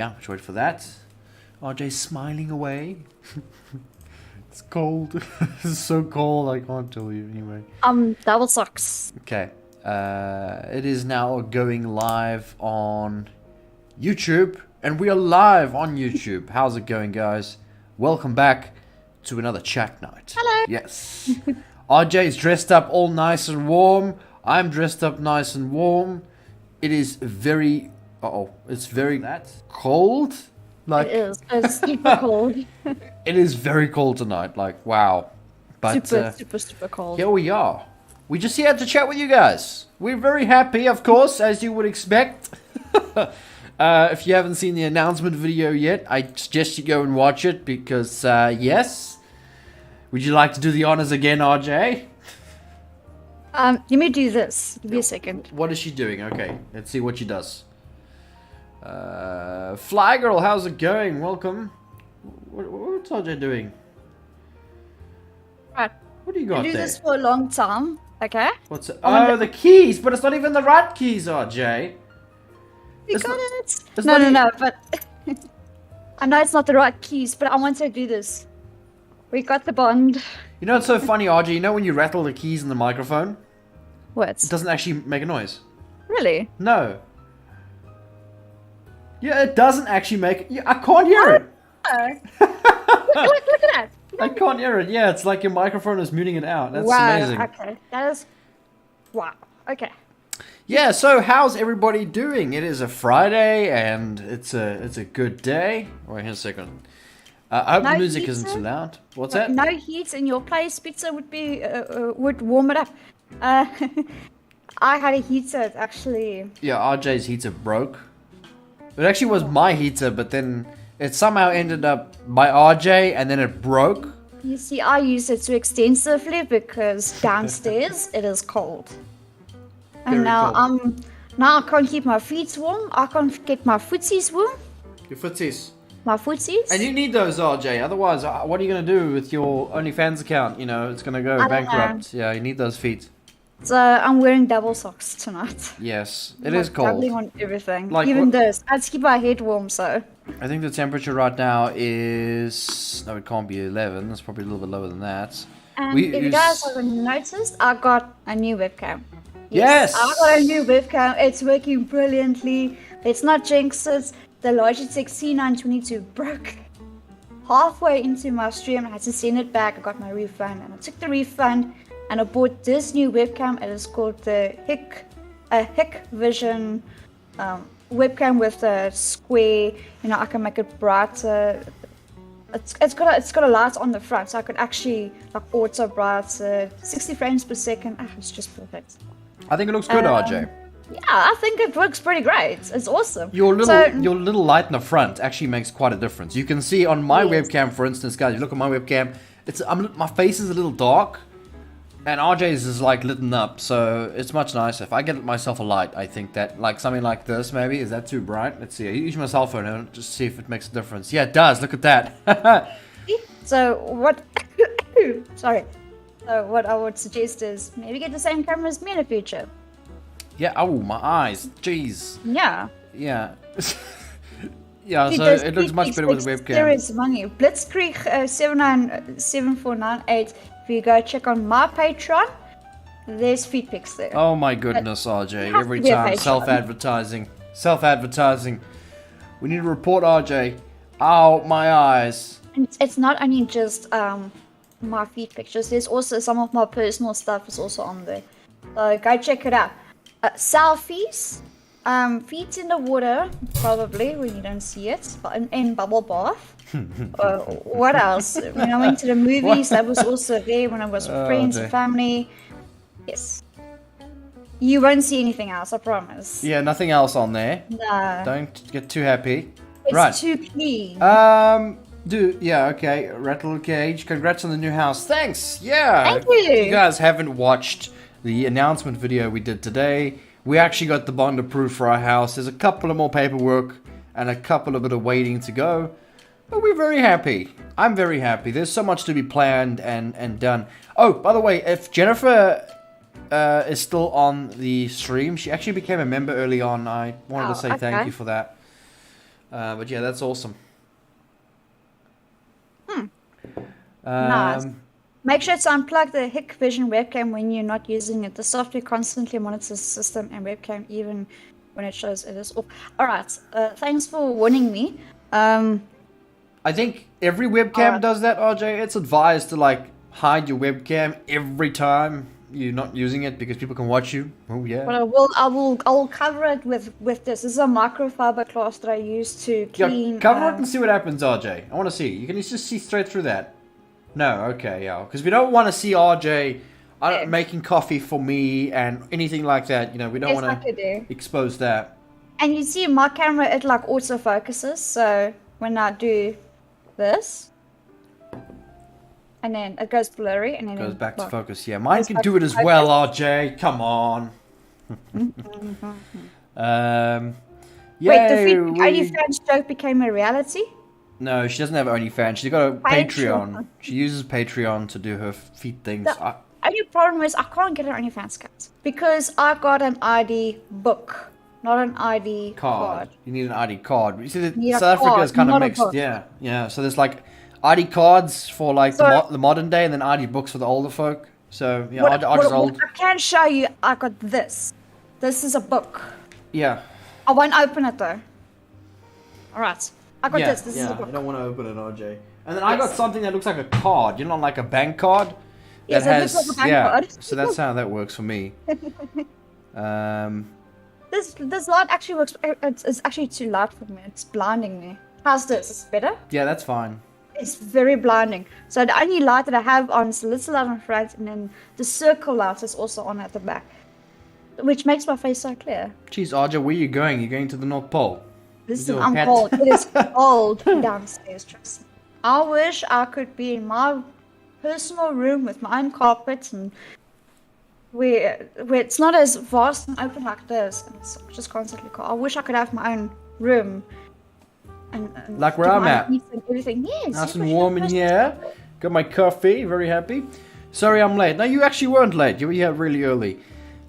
Yeah, just wait for that. RJ's smiling away. It's cold. It's so cold, I can't tell you anyway. Double socks. Okay. It is now going live on YouTube. And we are live on YouTube. How's it going, guys? Welcome back to another chat night. Hello. Yes. RJ's dressed up all nice and warm. I'm dressed up nice and warm. It is very... it's very cold. Like, It is. It's super cold. it is very cold tonight. Like, wow. But super cold. here we are. We just here to chat with you guys. We're very happy, of course, as you would expect. If you haven't seen the announcement video yet, I suggest you go and watch it because, yes. Would you like to do the honors again, RJ? Let me do this. Give me a second. What is she doing? Okay, let's see what she does. Fly Girl, how's it going? Welcome. What's RJ doing? Right. What do you got I do there? this for a long time. Okay. What's it? Oh, the keys, but it's not even the right keys, RJ. You It's got not- it. it's No, not no, but I know it's not the right keys, but I want to do this. We got the bond. You know what's so funny, RJ? You know when you rattle the keys in the microphone, What? it doesn't actually make a noise. Really? No. Yeah, it doesn't actually make. Yeah, I can't hear it. Oh. look at that. I can't hear it. Yeah, it's like your microphone is muting it out. That's wow. amazing. Okay. That is. Wow. Okay. Yeah, so how's everybody doing? It is a Friday and it's a good day. Wait here a second. I hope No the music pizza? isn't too loud. What's that? No heat in your place. Pizza would be would warm it up. I had a heater it actually. Yeah, RJ's heater broke. It actually was my heater, but then it somehow ended up by RJ and then it broke. You see, I use it too extensively because downstairs it is cold. And Very now cold. now I can't keep my feet warm. I can't get my footsies warm. Your footsies. My footsies. And you need those, RJ. Otherwise, what are you going to do with your OnlyFans account? You know, it's going to go don't bankrupt. Yeah, you need those feet. So I'm wearing double socks tonight. Yes, it is cold. Doubling on everything. Like Even what- this. I have to keep my head warm, so. I think the temperature right now is... No, it can't be 11. It's probably a little bit lower than that. And We if you use- guys haven't noticed, I got a new webcam. Yes! I got a new webcam. It's working brilliantly. Let's not jinx it. The Logitech C922 broke halfway into my stream. I had to send it back. I got my refund, and I took the refund, and I bought this new webcam. It is called the Hick Vision webcam with a square. You know, I can make it brighter. It's got a light on the front, so I could actually like auto bright 60 frames per second. It's just perfect. I think it looks good, RJ. Yeah, I think it works pretty great. It's awesome. Your So- little light in the front actually makes quite a difference. You can see on my Yes. webcam, for instance, guys. You look at my webcam. My face is a little dark, and RJ's is like lit up, so it's much nicer. If I get myself a light, I think that like something like this maybe is that too bright? Let's see. I use my cell phone and just see if it makes a difference. Yeah, it does. Look at that. So what? Sorry. So what I would suggest is maybe get the same camera as me in the future. Yeah. Oh, my eyes. Jeez. Yeah. Yeah. Yeah. Dude, So those it looks much better with a P-Pix webcam. Serious money. Blitzkrieg 797498. If you go check on my Patreon, there's feed pics there. Oh my goodness, RJ. have Every to be a time Patreon. self-advertising. Self-advertising. We need to report RJ. Ow, my eyes. And it's not only just my feed pictures. There's also some of my personal stuff is also on there. So go check it out. Selfies, feet in the water, probably when you don't see it, but in bubble bath. What else? When I went to the movies, that was also there. When I was with friends dear. and family. Yes. You won't see anything else, I promise. Yeah, nothing else on there. No. Don't get too happy. It's Right. too clean. Dude, yeah, okay. Rattle Cage, congrats on the new house. Thanks. Yeah. Thank you. If you guys haven't watched the announcement video we did today, we actually got the bond approved for our house. There's a couple of more paperwork and a couple of bit of waiting to go. But we're very happy. I'm very happy. There's so much to be planned and done. Oh, by the way, if Jennifer is still on the stream, she actually became a member early on. I wanted to say thank okay. you for that. But yeah, that's awesome. Nice. Make sure to unplug the Hikvision webcam when you're not using it. The software constantly monitors the system and webcam even when it shows it is off. Alright, thanks for warning me. I think every webcam does that, RJ. It's advised to like hide your webcam every time you're not using it because people can watch you. Oh yeah. But I will cover it with this. This is a microfiber cloth that I use to clean. Cover it and see what happens, RJ. I want to see. You can just see straight through that. No, okay, yeah. Because we don't want to see RJ making coffee for me and anything like that. You know, we don't want to expose that. And you see my camera, it like auto focuses. So when I do this, and then it goes blurry, and then it goes back to focus. Yeah, mine can do it as well, RJ. Come on. Wait, the OnlyFans joke became a reality? No, she doesn't have OnlyFans. She's got a Patreon. She uses Patreon to do her feet things. The only problem is I can't get an OnlyFans cut because I got an ID book, not an ID card. You need an ID card. You see, South Africa is kind of mixed. Yeah. So there's like ID cards for like the modern day, and then ID books for the older folk. So yeah, what I can show you, I got this. This is a book. Yeah. I won't open it though. All right. I got this. This is a book. I don't want to open it, RJ. And then I got something that looks like a card. You know, like a bank card. Yes, it looks like a bank card. So that's how that works for me. This light actually works. It's actually too light for me. It's blinding me. How's this? Is it better? Yeah, that's fine. It's very blinding. So the only light that I have on is the little light on front, and then the circle light is also on at the back, which makes my face so clear. Jeez, Arja, where are you going? You're going to the North Pole? Listen, I'm cold. It is cold downstairs, trust me. I wish I could be in my personal room with my own carpet and where it's not as vast and open like this, and it's just constantly cold. I wish I could have my own room. And like where I'm at. And everything. Yes, nice and warm in here. Got my coffee. Very happy. Sorry I'm late. No, you actually weren't late. You were here really early.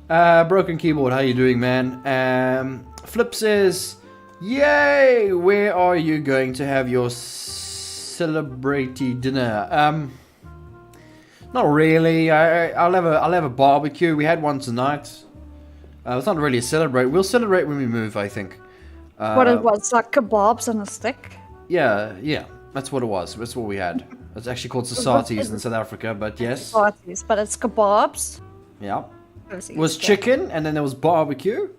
Broken Keyboard, how you doing, man? Flip says, yay! Where are you going to have your celebrity dinner? Not really. I'll have a barbecue. We had one tonight. It's not really a celebrate. We'll celebrate when we move, I think. What it was, like kebabs on a stick? Yeah, that's what it was. That's what we had. It's actually called societies in South Africa, but yes. Societies, but it's kebabs. Yeah. It was chicken, and then there was barbecue,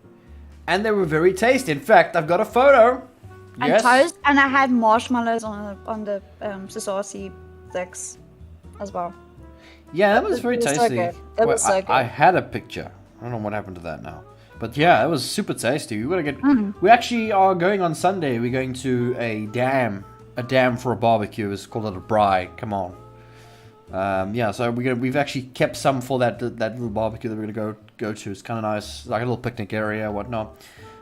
and they were very tasty. In fact, I've got a photo. And toast, and I had marshmallows on the society sticks as well. Yeah, that was very tasty. So good. It was so good. I had a picture. I don't know what happened to that now. But yeah, it was super tasty. We gotta get. We actually are going on Sunday. We're going to a dam for a barbecue. It's called a braai. Come on. So we've actually kept some for that little barbecue that we're gonna go to. It's kind of nice, like a little picnic area, whatnot.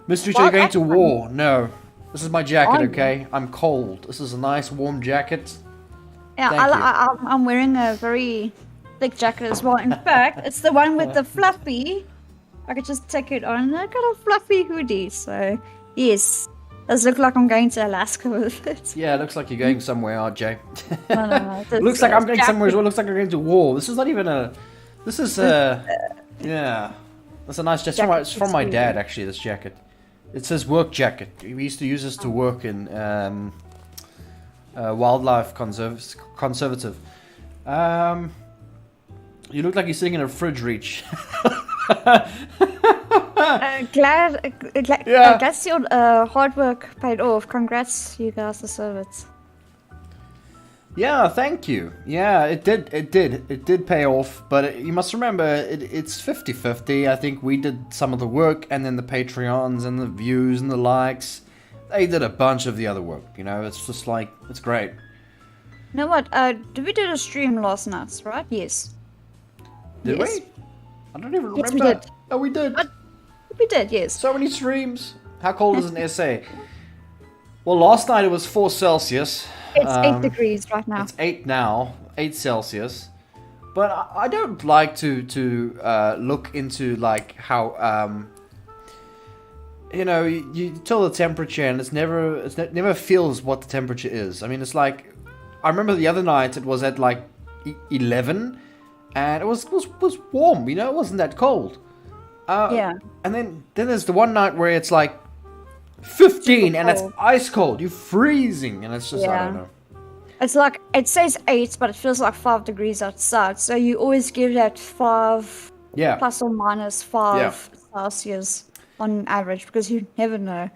Mystery, are you going to war? No. This is my jacket. Okay, I'm cold. This is a nice warm jacket. Yeah, I'm wearing a very thick jacket as well. In fact, it's the one with the fluffy. I could just take it on. I got a fluffy hoodie, so yes. Does look like I'm going to Alaska with it. Yeah, it looks like you're going somewhere, RJ. No. It looks like I'm going somewhere as well. It looks like I'm going to war. This is not even a... This is yeah. That's a nice jacket. It's from my dad, actually, this jacket. It says work jacket. We used to use this to work in wildlife conservative. You look like you're sitting in a fridge reach. Glad your hard work paid off. Congrats, you guys deserve it. Yeah, thank you. Yeah, it did pay off, but you must remember it's 50-50. I think we did some of the work, and then the Patreons and the views and the likes, they did a bunch of the other work. You know, it's just like, it's great. You know what? Did we do a stream last night, right? Yes. Did we? I don't even remember. Yes, we did. Oh, we did. We did, yes. So many streams. How cold is an SA? Well, last night it was 4 Celsius. It's 8 degrees right now. It's 8 now, 8 Celsius. But I don't like to look into like how you tell the temperature, and it never feels what the temperature is. I mean, it's like, I remember the other night it was at like 11, and it was warm. It wasn't that cold. Yeah. And then there's the one night where it's like 15 and it's ice cold. You're freezing, and it's just I don't know. It's like, it says 8, but it feels like 5 degrees outside. So you always give that 5 plus or minus 5 Celsius on average, because you never know.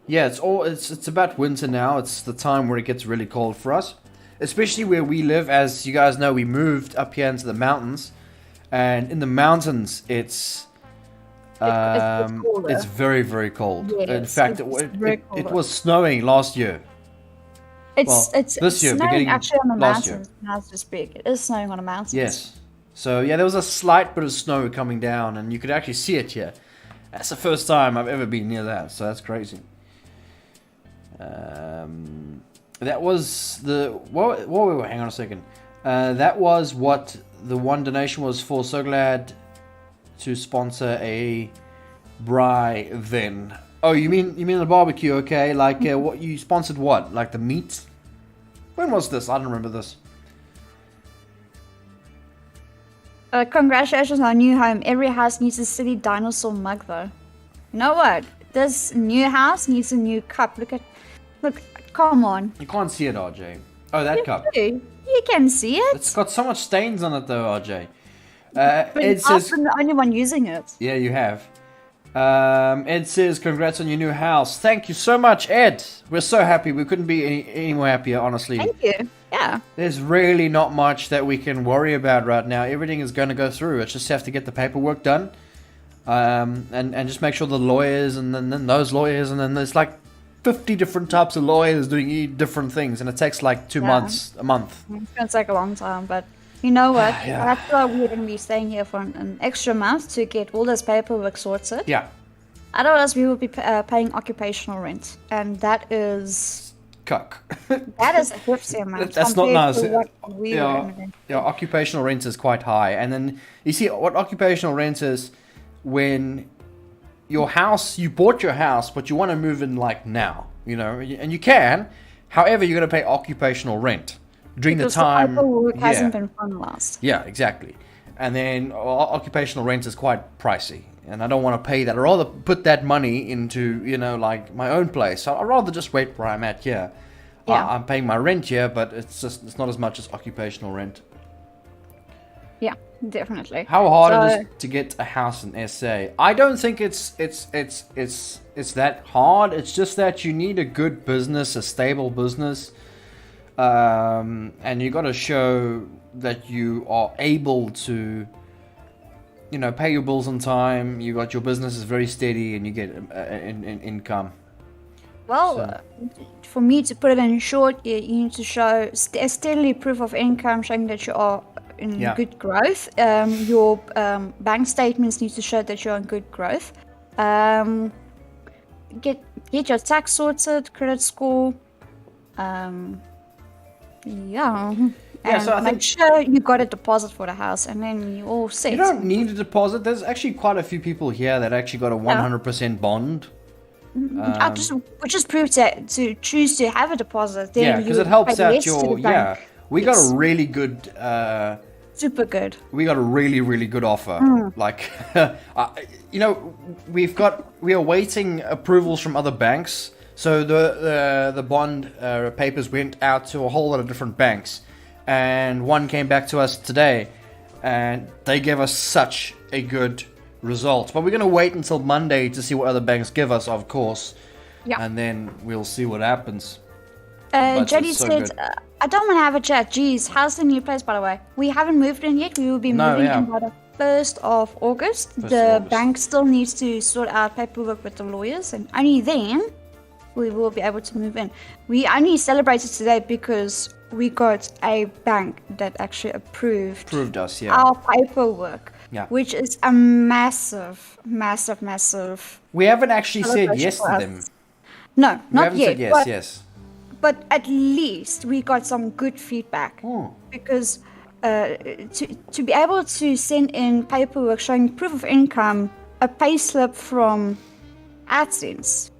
Yeah, it's about winter now. It's the time where it gets really cold for us, especially where we live. As you guys know, we moved up here into the mountains, and in the mountains it's very, very cold. Yes, in fact, it was snowing last year. It's this year, snowing actually on the last mountains as we speak. It is snowing on the mountains. Yes. So yeah, there was a slight bit of snow coming down, and you could actually see it here. That's the first time I've ever been near that, so that's crazy. That was hang on a second. That was what the one donation was for. So glad to sponsor a braai then. Oh, you mean the barbecue? Okay, like what you sponsored? What, like the meat? When was this? I don't remember this. Congratulations on our new home. Every house needs a silly dinosaur mug, though. You know what? This new house needs a new cup. Look, come on. You can't see it, RJ. Oh, that cup. You can see it. It's got so much stains on it, though, RJ. But Ed says, I've been the only one using it. Yeah, you have. Ed says, congrats on your new house. Thank you so much, Ed. We're so happy. We couldn't be any more happier, honestly. Thank you. Yeah. There's really not much that we can worry about right now. Everything is going to go through. It's just have to get the paperwork done. And just make sure the lawyers, and then those lawyers, and then there's like 50 different types of lawyers doing different things, and it takes like 2 months, a month. It's going to take a long time, but you know what? That's why we're going to be staying here for an extra month to get all this paperwork sorted. Yeah. Otherwise, we will be paying occupational rent, and that is... Cuck. That is a hefty amount. That's not nice. Occupational rent is quite high. And then, you see, what occupational rent is when your house, you bought your house, but you want to move in like now, and you can. However, you're going to pay occupational rent during the time. The paperwork hasn't been finalized. Yeah, exactly. And then occupational rent is quite pricey, and I don't want to pay that. I'd rather put that money into, like my own place. So I'd rather just wait where I'm at here. Yeah. I'm paying my rent here, but it's not as much as occupational rent. Yeah, definitely. How hard it is to get a house in SA? I don't think it's that hard. It's just that you need a good business, a stable business, and you got to show that you are able to, pay your bills on time. You got your business is very steady, and you get an income. Well, for me to put it in short, you need to show steadily proof of income, showing that you are in good growth. Your bank statements need to show that you're in good growth. Get your tax sorted, credit score. And so I make think sure you got a deposit for the house, and then you all set. You don't need a deposit. There's actually quite a few people here that actually got a 100% bond. Which is proof to choose to have a deposit. Then because it helps out your. We got a really good. Super good. We got a really, really good offer. Like, we are waiting approvals from other banks. So the bond papers went out to a whole lot of different banks, and one came back to us today, and they gave us such a good result. But we're going to wait until Monday to see what other banks give us, of course. Yeah. And then we'll see what happens. Jody said, I don't want to have a chat. Geez, how's the new place, by the way? We haven't moved in yet. We will be moving in by the 1st of August. The bank still needs to sort out paperwork with the lawyers, and only then we will be able to move in. We only celebrated today because we got a bank that actually approved us, our paperwork. Yeah. Which is a massive. We haven't actually said yes to them. No, not yet. Said yes. But at least we got some good feedback. Because to be able to send in paperwork showing proof of income, a payslip from AdSense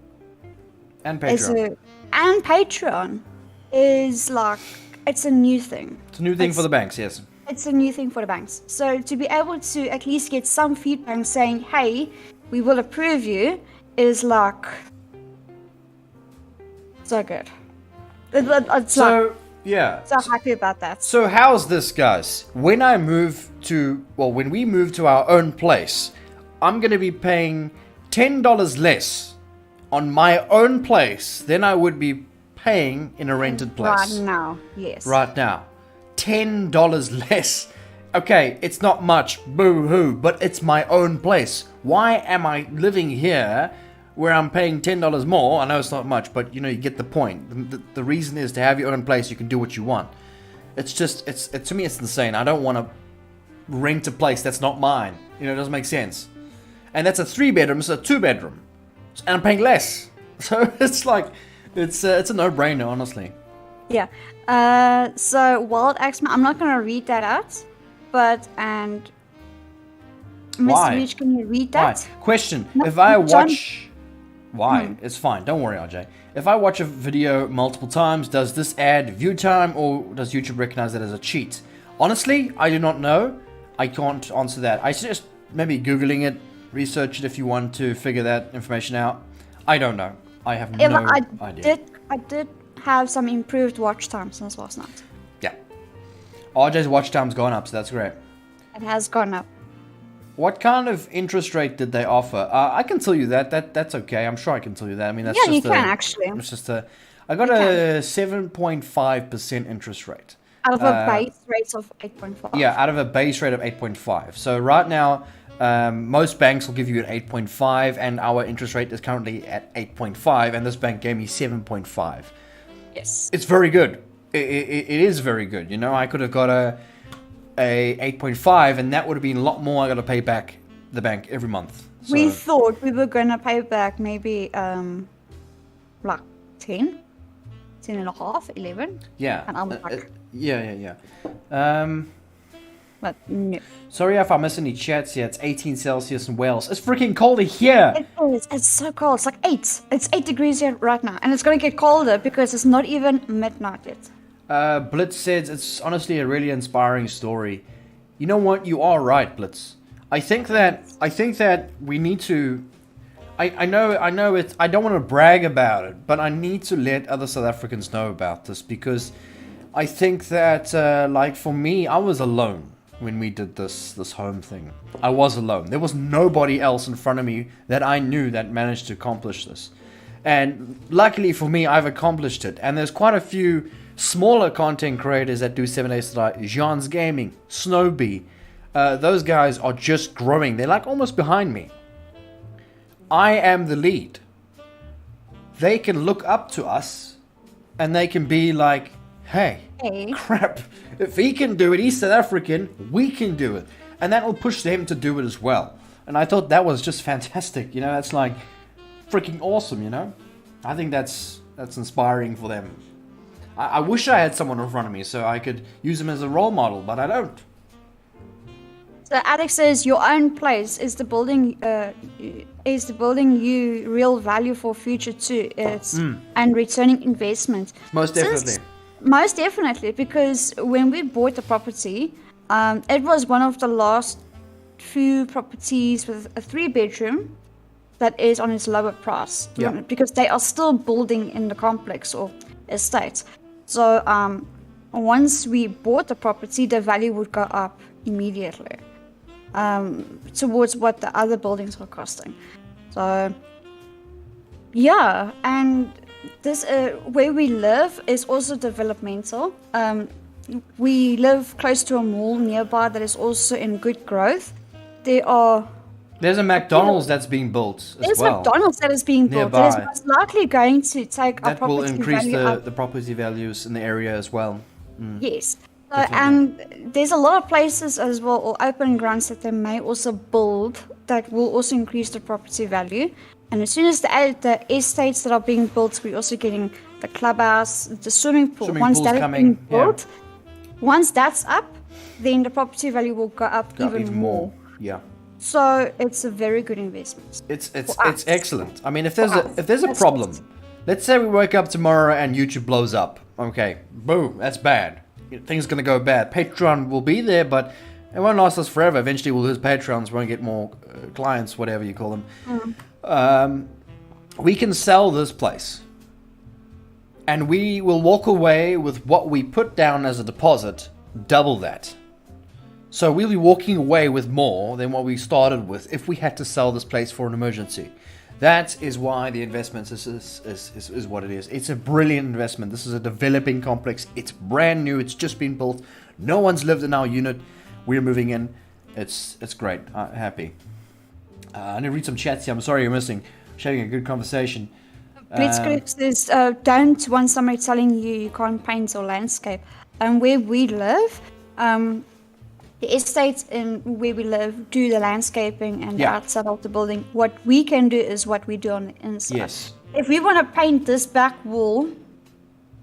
And is Patreon. and Patreon is like, it's a new thing. It's a new thing for the banks, yes. It's a new thing for the banks. So to be able to at least get some feedback saying, hey, we will approve you, is like so good. It's So, yeah. so happy about that. So how's this, guys? When we move to our own place, I'm going to be paying $10 less on my own place than I would be paying in a rented place. Right now, yes. Right now. $10 less. Okay, it's not much, boo-hoo, but it's my own place. Why am I living here where I'm paying $10 more? I know it's not much, but you get the point. The reason is to have your own place, you can do what you want. It's just, to me, it's insane. I don't want to rent a place that's not mine. It doesn't make sense. And that's a 3-bedroom, it's a 2-bedroom. And I'm paying less. So it's like, it's a no-brainer, honestly. Yeah. So Wild Axeman, I'm not going to read that out, and Why? Mr. Reach, can you read that? Why? Question. No, If I John- watch... Why? It's fine. Don't worry, RJ. If I watch a video multiple times, does this add view time or does YouTube recognize that as a cheat? Honestly, I do not know. I can't answer that. I suggest maybe Googling it, research it if you want to figure that information out. I don't know. I have no idea. I did have some improved watch time since last night. Yeah. RJ's watch time's gone up, so that's great. It has gone up. What kind of interest rate did they offer? I can tell you that. That's okay. I'm sure I can tell you that. I mean, that's Yeah, just you can actually. It's just I got a 7.5% interest rate. Out of a base rate of 8.5. Yeah, out of a base rate of 8.5. So right now, most banks will give you an 8.5, and our interest rate is currently at 8.5, and this bank gave me 7.5. Yes. It's very good. It is very good. I could have got a 8.5, and that would have been a lot more I got to pay back the bank every month. So, We thought we were going to pay back maybe like 10 and a half, 11. yeah. And I was like, Yeah. but no. Sorry if I miss any chats here. It's 18 Celsius in Wales. It's freaking colder here. It is. It's so cold. It's like 8. It's 8 degrees here right now. And it's going to get colder because it's not even midnight yet. Blitz says it's honestly a really inspiring story. You know what? You are right, Blitz. I think that we need to. I know it. I don't want to brag about it, but I need to let other South Africans know about this because I think that, like for me, I was alone when we did this home thing. I was alone. There was nobody else in front of me that I knew that managed to accomplish this. And luckily for me, I've accomplished it. And there's quite a few smaller content creators that do 7 days to die. Jean's Gaming, Snowbee. Those guys are just growing. They're like almost behind me. I am the lead. They can look up to us and they can be like, hey, crap, if he can do it, he's South African, we can do it. And that will push them to do it as well. And I thought that was just fantastic. That's like freaking awesome, I think that's inspiring for them. I wish I had someone in front of me so I could use them as a role model, but I don't. So Alex says your own place is the building you real value for future too. And returning investment. Most definitely. Most definitely, because when we bought the property, it was one of the last few properties with a 3-bedroom that is on its lower price. Yeah. Because they are still building in the complex or estate. So once we bought the property, the value would go up immediately towards what the other buildings are costing. So yeah, and this where we live is also developmental. We live close to a mall nearby that is also in good growth. There's a McDonald's that's being built as There's well. McDonald's that is being built. Nearby. That is most likely going to take our That will property increase value up. the property values in the area as well. Yes. So, and there's a lot of places as well, or open grounds that they may also build that will also increase the property value. And as soon as the estates that are being built, we're also getting the clubhouse, the swimming pool. Swimming pool's coming, being built, once that's up, then the property value will go up even more. Yeah. So it's a very good investment. It's For us. excellent. I mean, if For there's us. if there's a That's problem, it. let's say we wake up tomorrow and YouTube blows up. Okay, boom, that's bad. Things gonna go bad. Patreon will be there, but it won't last us forever. Eventually, we'll lose Patrons. Won't get more clients, whatever you call them. We can sell this place, and we will walk away with what we put down as a deposit, double that. So we'll be walking away with more than what we started with if we had to sell this place for an emergency. That is why the investment is what it is. It's a brilliant investment. This is a developing complex. It's brand new. It's just been built. No one's lived in our unit. We're moving in. It's great. I'm happy. I need to read some chats here. I'm sorry you're missing. Sharing a good conversation. Blitzkrieg says, don't want somebody telling you can't paint or landscape. Where we live, the estates in where we live do the landscaping and the outside of the building. What we can do is what we do on the inside. Yes. If we want to paint this back wall,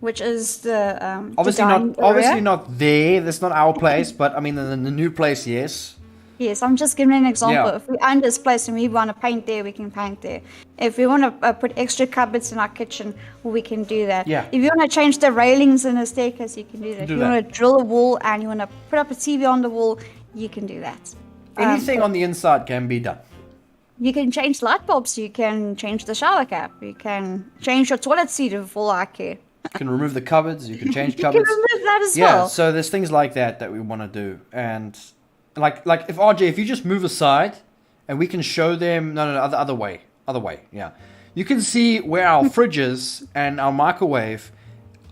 which is the obviously not there. That's not our place. But I mean, in the new place, yes. Yes, I'm just giving an example. Yeah. If we own this place and we want to paint there, we can paint there. If we want to put extra cupboards in our kitchen, we can do that. Yeah. If you want to change the railings in the staircase, you can do that. If you want to drill a wall and you want to put up a TV on the wall, you can do that. Anything on the inside can be done. You can change light bulbs. You can change the shower cap. You can change your toilet seat if all I care. You can remove the cupboards. You can change You cupboards. can remove that as Yeah, well. so there's things like that we want to do. And like if RJ, if you just move aside and we can show them other way, yeah. You can see where our fridge is and our microwave.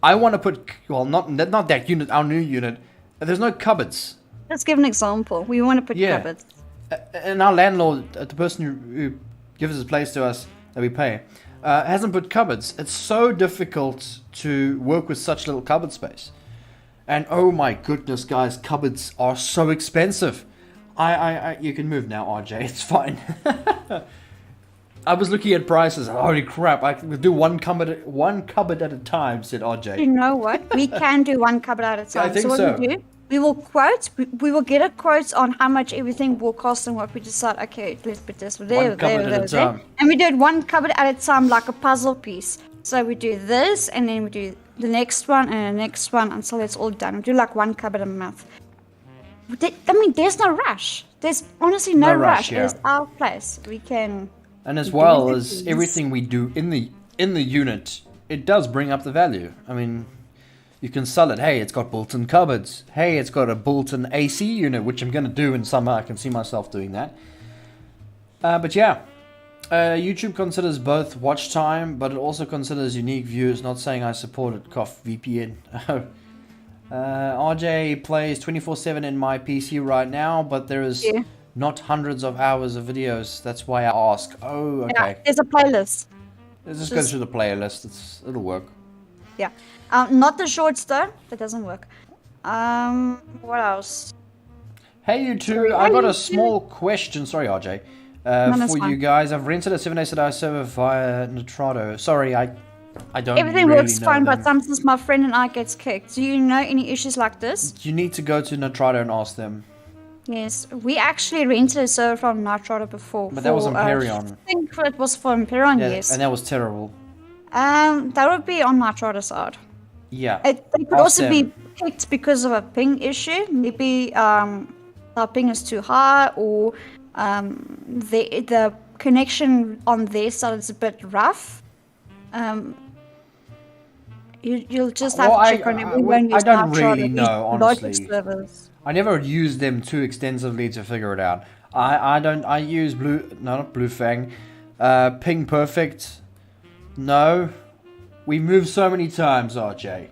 I want to put not that unit, our new unit. There's no cupboards. Let's give an example. We want to put Yeah. cupboards. And our landlord, the person who gives his place to us that we pay, hasn't put cupboards. It's so difficult to work with such little cupboard space. And oh my goodness, guys, cupboards are so expensive. You can move now, RJ. It's fine. I was looking at prices. Holy crap! I can do one cupboard at a time. Said RJ. You know what? We can do one cupboard at a time. I think what so. we do, we will quote. We will get a quote on how much everything will cost and what we decide. Okay, let's put this there, One cupboard at a time. and we do it one cupboard at a time, like a puzzle piece. So we do this, and then we do the next one and the next one until it's all done. We do like one cupboard a month. I mean, there's no rush. There's honestly no rush. Yeah. It's our place. We can. And as do well the as things. everything we do in the unit, it does bring up the value. I mean, you can sell it. Hey, it's got built-in cupboards. Hey, it's got a built-in AC unit, which I'm going to do in summer. I can see myself doing that. But yeah, YouTube considers both watch time, but it also considers unique views. Not saying I support it. Cough VPN. RJ plays 24/7 in my PC right now, but there is not hundreds of hours of videos. That's why I ask. Oh, okay. Yeah, there's a playlist. Let's just go through the playlist. It'll work. Yeah. Not the shorts though. That doesn't work. What else? Hey, you two. I got a small question. Sorry, RJ. For you guys. I've rented a 7-day Sedai server via Nitrado. Sorry, I don't Everything really works know fine, them. but sometimes my friend and I gets kicked. Do you know any issues like this? You need to go to Nitrado and ask them. Yes, we actually rented a server from Nitrado before. But that was Empyrean. I think it was for Empyrean, Yeah, yes. and that was terrible. That would be on Nitrado's side. Yeah. It could Ask also them. be kicked because of a ping issue. Maybe our ping is too high, or the connection on their side is a bit rough. You'll just have to check on it. We won't use I don't Nitrado, really we know, use Logic honestly. servers. I never used them too extensively to figure it out. I use not Blue Fang. Ping Perfect. No. We moved so many times, RJ.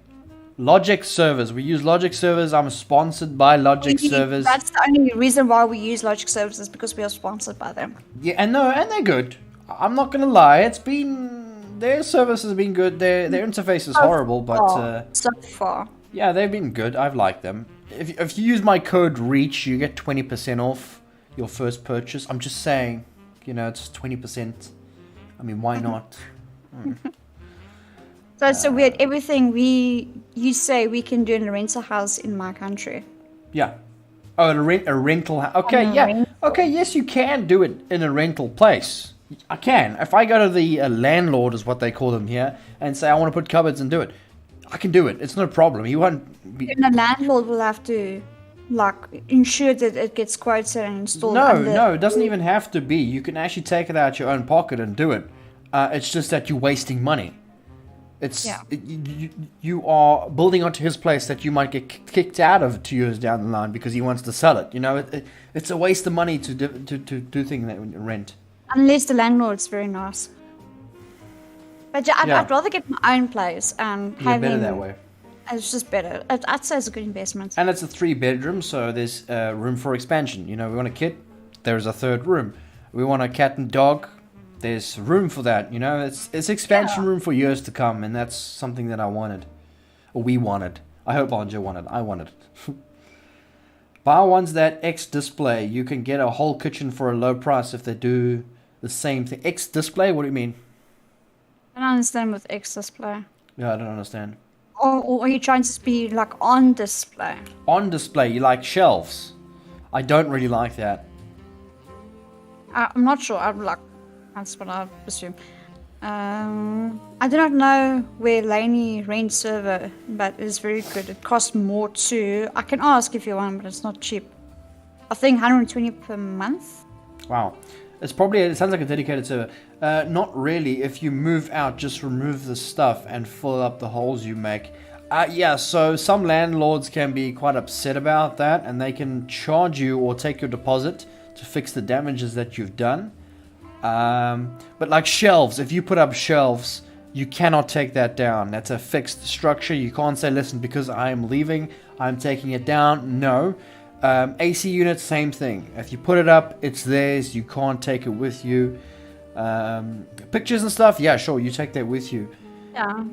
Logic servers. We use Logic servers. I'm sponsored by Logic servers. That's the only reason why we use Logic servers, is because we are sponsored by them. Yeah, and they're good. I'm not gonna lie. Their service has been good. Their interface is horrible, but so far. yeah, they've been good. I've liked them. If you use my code REACH, you get 20% off your first purchase. I'm just saying, it's 20%. I mean, why not? So it's so weird. Everything you say we can do in a rental house in my country. Yeah. Oh, a rental house. Okay, yeah. Okay, yes, you can do it in a rental place. I can. If I go to the landlord, is what they call them here, and say I want to put cupboards and do it, I can do it. It's no problem. He won't be. And the landlord will have to, like, ensure that it gets quoted and installed. No, it doesn't even have to be. You can actually take it out your own pocket and do it. It's just that you're wasting money. You are building onto his place that you might get kicked out of 2 years down the line because he wants to sell it. You know, it's a waste of money to do things that rent. Unless the landlord's very nice. But yeah, I'd rather get my own place and have better him. that way. It's just better. I'd say it's a good investment. And it's a 3-bedroom, so there's room for expansion. You know, we want a kid, there's a third room. We want a cat and dog, there's room for that. You know, it's expansion room for years to come, and that's something that I wanted, or we wanted. I hope Anja wanted. I wanted it. Buy ones that X display. You can get a whole kitchen for a low price if they do the same thing. X display? What do you mean? I don't understand with X display. Yeah, I don't understand. Or are you trying to be like on display? On display, you like shelves. I don't really like that. I'm not sure. That's what I assume. I do not know where Laney rents server, but it's very good. It costs more too. I can ask if you want, but it's not cheap. I think 120 per month. Wow. It sounds like a dedicated server. Not really. If you move out, just remove the stuff and fill up the holes you make. Yeah, so some landlords can be quite upset about that, and they can charge you or take your deposit to fix the damages that you've done. But like shelves, if you put up shelves, you cannot take that down. That's a fixed structure. You can't say, listen, because I am leaving, I'm taking it down. No. AC units, same thing. If you put it up, it's theirs. You can't take it with you. Pictures and stuff, yeah, sure, you take that with you. Yeah.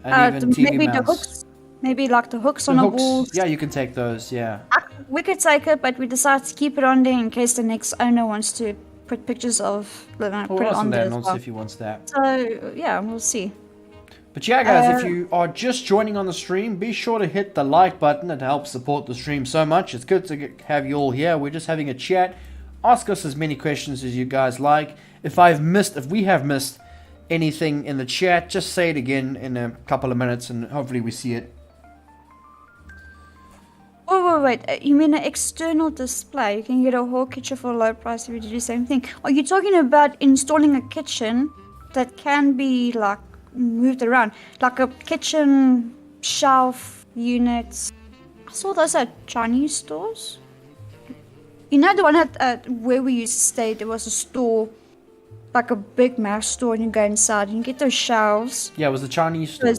And even TV maybe mounts. the hooks. Maybe like the hooks on the walls. Yeah, you can take those, yeah. We could take it, but we decided to keep it on there in case the next owner wants to put pictures of, put it on there as well. If he wants that. So, yeah, we'll see. But yeah, guys, if you are just joining on the stream, be sure to hit the like button. It helps support the stream so much. It's good to have you all here. We're just having a chat. Ask us as many questions as you guys like. If we have missed anything in the chat, just say it again in a couple of minutes and hopefully we see it. Oh, wait. You mean an external display? You can get a whole kitchen for a low price if you do the same thing. Are you talking about installing a kitchen that can be like moved around, like a kitchen shelf unit? I saw those at Chinese stores. You know the one at where we used to stay, there was a store, like a big mass store, and you go inside and you get those shelves. Yeah, it was the Chinese store.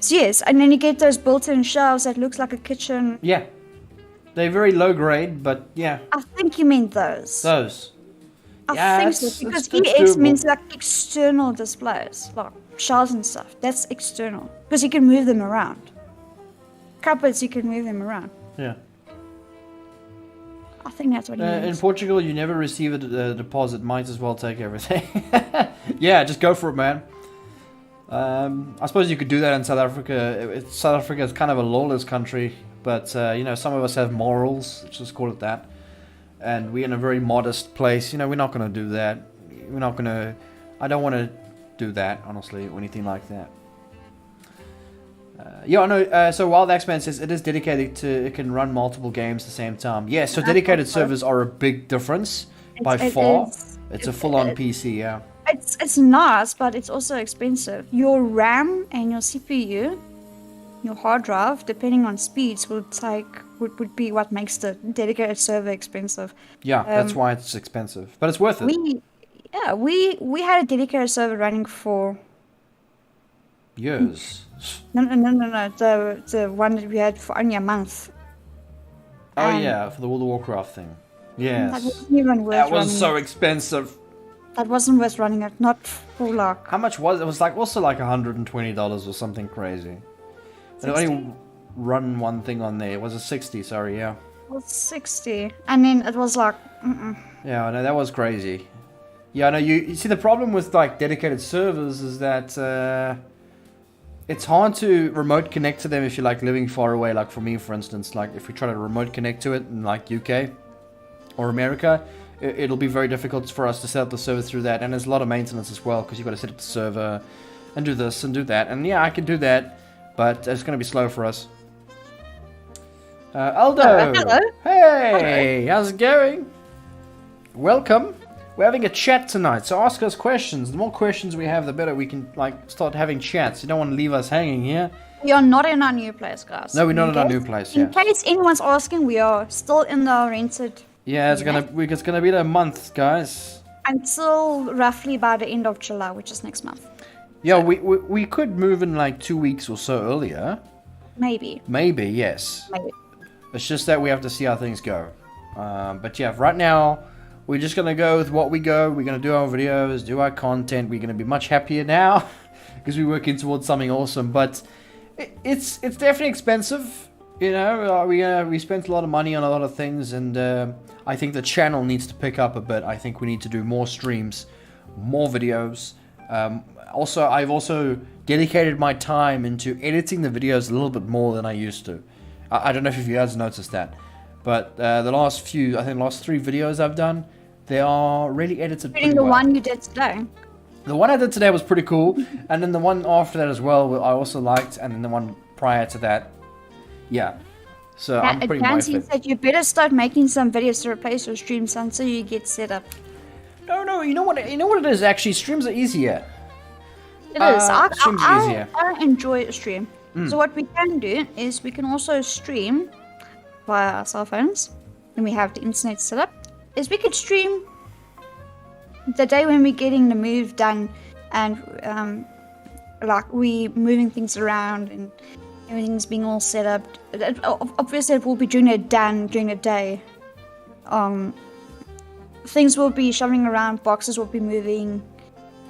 Yes, and then you get those built-in shelves that looks like a kitchen. Yeah, they're very low grade, but yeah. I think you mean those. I think so, because EX means like external displays, like shelves and stuff. That's external, because you can move them around. Cupboards, you can move them around. Yeah. I think that's what he means. In Portugal, you never receive a deposit. Might as well take everything. Yeah, just go for it, man. I suppose you could do that in South Africa. South Africa is kind of a lawless country, but you know, some of us have morals. Let's just call it that. And we're in a very modest place. You know, we're not going to do that. I don't want to do that, honestly, or anything like that. So Wild Axeman says it is dedicated to, it can run multiple games at the same time. Yeah, so dedicated servers are a big difference by far. It's a full-on PC, yeah. It's nice, but it's also expensive. Your RAM and your CPU, your hard drive, depending on speeds, would be what makes the dedicated server expensive. Yeah, that's why it's expensive, but it's worth it. We had a dedicated server running for years. No. The one that we had for only a month. Oh yeah, for the World of Warcraft thing. Yes. That wasn't even worth running. That was so expensive. That wasn't worth running it. Not for like. How much was it? It was like also like $120 or something crazy. But it only run one thing on there. It was a 60. Sorry, yeah. It was 60, and then it was like. Yeah, I know that was crazy. Yeah, I know. You see the problem with like dedicated servers is that it's hard to remote connect to them if you're like living far away. Like for me, for instance, like if we try to remote connect to it in like UK or America, it'll be very difficult for us to set up the server through that, and there's a lot of maintenance as well, because you've got to set up the server, and do this, and do that, and yeah, I can do that, but it's going to be slow for us. Aldo! Hello. Hey! How's it going? Welcome! We're having a chat tonight, so ask us questions. The more questions we have, the better we can, like, start having chats. You don't want to leave us hanging here. We are not in our new place, guys. No, we're not in our new place, yeah. In case anyone's asking, we are still in the rented Yeah, it's gonna be there a month, guys. until roughly by the end of July, which is next month. Yeah, we could move in like 2 weeks or so earlier. Maybe. Maybe, yes. Maybe. It's just that we have to see how things go. But yeah, right now, we're just going to go with what we go. We're going to do our videos, do our content. We're going to be much happier now because we're working towards something awesome. But it's definitely expensive. You know, we spent a lot of money on a lot of things. And I think the channel needs to pick up a bit. I think we need to do more streams, more videos. Also, I've also dedicated my time into editing the videos a little bit more than I used to. I don't know if you guys noticed that, but the last 3 videos I've done, they are really edited pretty well. The one you did today. The one I did today was pretty cool, and then the one after that as well, I also liked, and then the one prior to that, yeah. So I'm pretty Nancy motivated. said you better start making some videos to replace your streams until you get set up. No, you know what it is actually. Streams are easier. It is. Streams are easier. I enjoy a stream. So what we can do is we can also stream via our cell phones when we have the internet set up. Is we could stream the day when we're getting the move done and like we moving things around and everything's being all set up. Obviously it will be during the day. Things will be shoving around, boxes will be moving.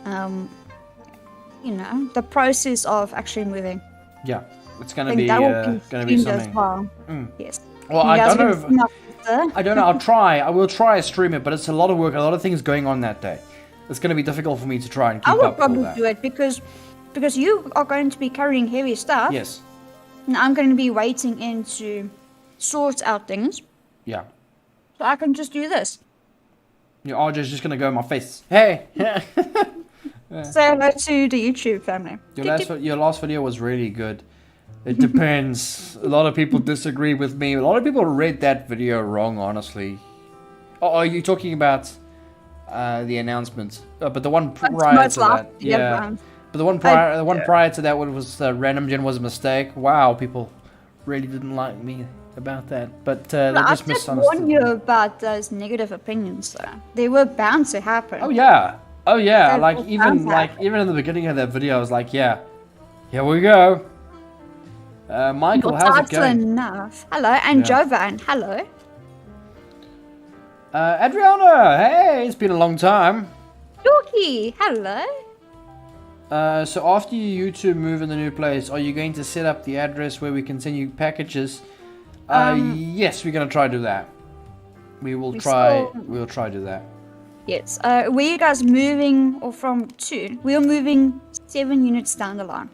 You know, the process of actually moving. Yeah, it's gonna be something. As well. Yes. Well, I don't know. I don't know. I'll try. I will try to stream it, but it's a lot of work, a lot of things going on that day. It's gonna be difficult for me to try and keep up with all that. I would probably do it because you are going to be carrying heavy stuff. Yes. And I'm going to be waiting in to sort out things. Yeah. So I can just do this. Your RJ's just gonna go in my face. Hey. Say hello to the YouTube family. Your last video was really good. It depends. A lot of people disagree with me. A lot of people read that video wrong, honestly. Oh, are you talking about the announcement? But the one prior to that, yeah. But the one prior to that one was random gen was a mistake. Wow, people really didn't like me about that. But they just misunderstood. I warned you about those negative opinions, though. They were bound to happen. Oh yeah. Like even in the beginning of that video, I was like, yeah, here we go. Michael, how's it going? Enough. Hello, and Jovan, hello. Adriana, hey, it's been a long time. Dorky, hello. So after you two move in the new place, are you going to set up the address where we can send you packages? Yes, we're gonna try to do that. We'll try to do that. Yes. Where you guys moving or from to? We're moving 7 units down the line.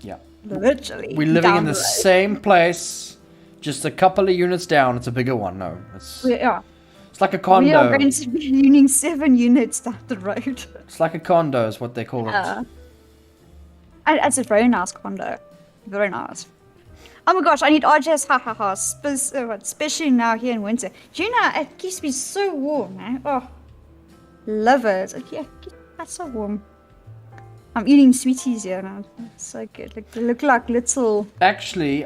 Yeah. Literally. We're living in the same place, just a couple of units down. It's a bigger one. No, it's like a condo. We are going to be moving 7 units down the road. It's like a condo is what they call it. It's a very nice condo. Very nice. Oh my gosh, I need RJ's ha, especially now here in winter. Do you know, it keeps me so warm, man. Oh, love it. Yeah, that's so warm. I'm eating sweeties here now. It's so good. They look like little... Actually,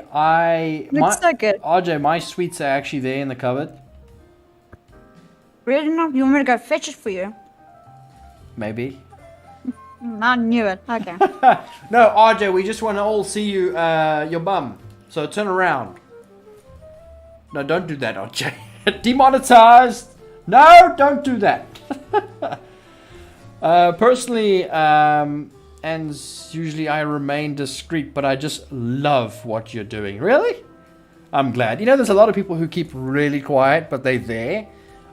looks so good. RJ, my sweets are actually there in the cupboard. Really not? You want me to go fetch it for you? Maybe. I knew it. Okay. No, RJ, we just want to all see you, your bum. So turn around. No, don't do that, RJ. Demonetized. No, don't do that. Personally, and usually I remain discreet, but I just love what you're doing. Really? I'm glad. You know, there's a lot of people who keep really quiet, but they're there.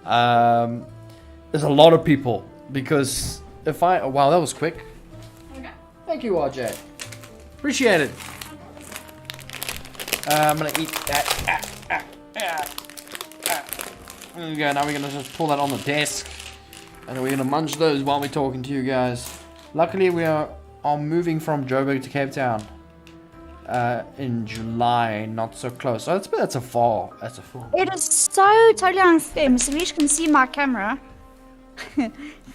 There's a lot of people because wow, that was quick. Okay. Thank you, RJ. Appreciate it. I'm gonna eat that. There we go. Now we're gonna just pull that on the desk, and then we're gonna munch those while we're talking to you guys. Luckily, we are moving from Joburg to Cape Town in July. Not so close. So that's a fall. That's a fall. It is so totally unfair. Mr. Reach can see my camera,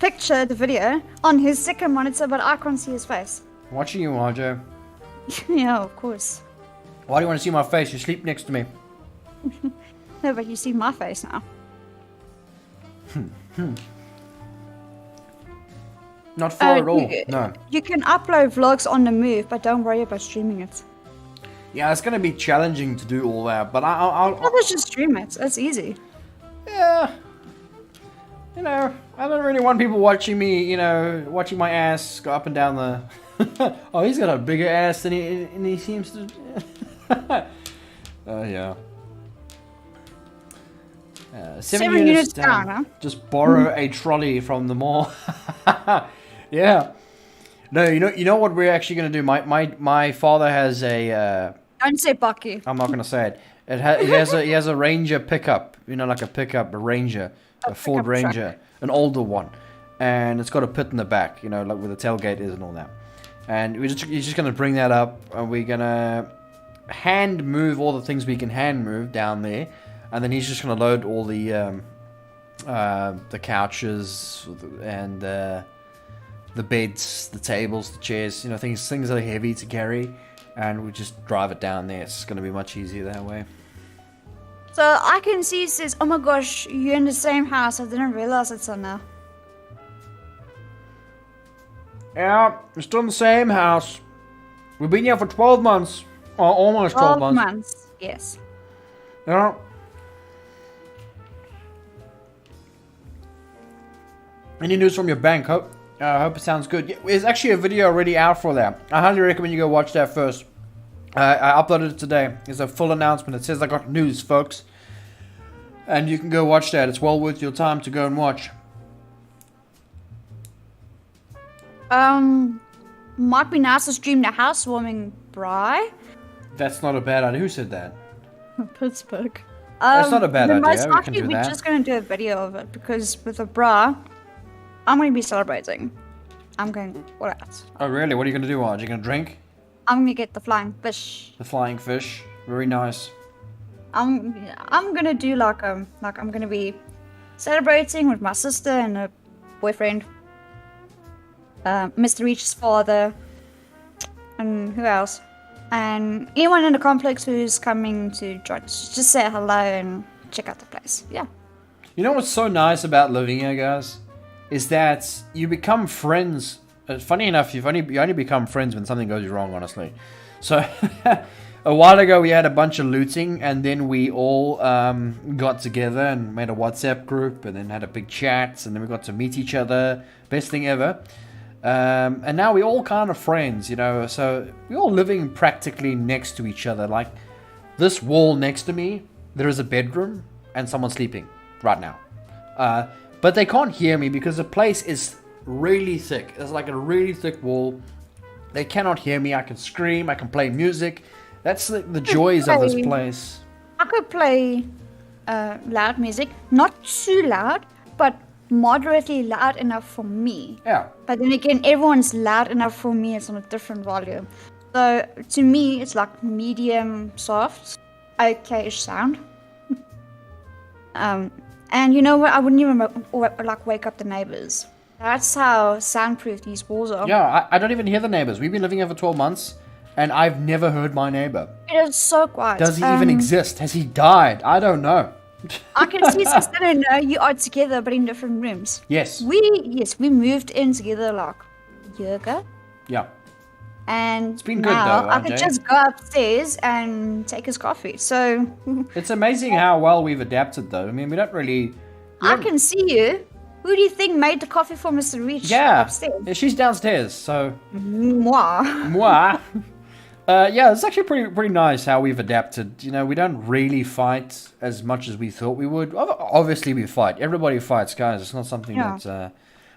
picture the video on his second monitor, but I can't see his face. Watching you, Marjo. Yeah, of course. Why do you want to see my face? You sleep next to me. No, but you see my face now. Not far at all. No. You can upload vlogs on the move, but don't worry about streaming it. Yeah, it's gonna be challenging to do all that, but I'll Let's just stream it. It's easy. yeah. You know, I don't really want people watching me, watching my ass go up and down the... Oh, he's got a bigger ass than he seems to... Oh, yeah. 7 units down, huh? Just borrow a trolley from the mall. Yeah. No, you know what we're actually going to do? My father has a... Don't say Bucky. I'm not going to say it. He has a Ranger pickup. Like a pickup, a Ranger. A Ford Ranger, truck. An older one, and it's got a pit in the back, like where the tailgate is and all that. And he's just gonna bring that up, and we're gonna hand move all the things we can hand move down there, and then he's just gonna load all the couches and the beds, the tables, the chairs, things that are heavy to carry, and we just drive it down there. It's gonna be much easier that way. So I can see it says, oh my gosh, you're in the same house. I didn't realize it's on now. Yeah, we're still in the same house. We've been here for 12 months. Or almost 12 months. 12 months, yes. Yeah. Any news from your bank? Hope it sounds good. Yeah, there's actually a video already out for that. I highly recommend you go watch that first. I uploaded it today. It's a full announcement. It says I got news, folks. And you can go watch that. It's well worth your time to go and watch. Might be nice to stream the housewarming, Bri. That's not a bad idea. Who said that? Pittsburgh. That's not a bad idea. Most We can likely do we're that. just going to do a video of it because with a bra, I'm going to be celebrating. I'm going all out. Oh, really? What are you going to do, Arj? You going to drink? I'm going to get the flying fish. The flying fish. Very nice. I'm gonna do like I'm gonna be celebrating with my sister and her boyfriend, Mr. Reach's father, and who else? And anyone in the complex who's coming to just say hello and check out the place. Yeah. You know what's so nice about living here, guys? Is that you become friends. Funny enough, you only become friends when something goes wrong, honestly. So, a while ago we had a bunch of looting, and then we all got together and made a WhatsApp group, and then had a big chat, and then we got to meet each other. Best thing ever. And now we're all kind of friends, so we're all living practically next to each other. Like, this wall next to me, there is a bedroom, and someone's sleeping right now. But they can't hear me because the place is really thick. It's like a really thick wall. They cannot hear me. I can scream. I can play music. That's the joys of this place. I could play loud music, not too loud, but moderately loud enough for me. Yeah. But then again, everyone's loud enough for me. It's on a different volume. So to me, it's like medium, soft, okay-ish sound. And you know what? I wouldn't even wake up the neighbors. That's how soundproof these walls are. Yeah, I don't even hear the neighbors. We've been living here for 12 months, and I've never heard my neighbor. It is so quiet. Does he even exist? Has he died? I don't know. I can see since I don't know you are together, but in different rooms. Yes. We moved in together like a year ago. Yeah. And it's been good now though, I could just go upstairs and take his coffee. So it's amazing how well we've adapted, though. I mean, we don't really. I can see you. Who do you think made the coffee for Mr. Reach? Yeah, upstairs? She's downstairs. So moi. Yeah, it's actually pretty nice how we've adapted. We don't really fight as much as we thought we would. Obviously, we fight. Everybody fights, guys. It's not something that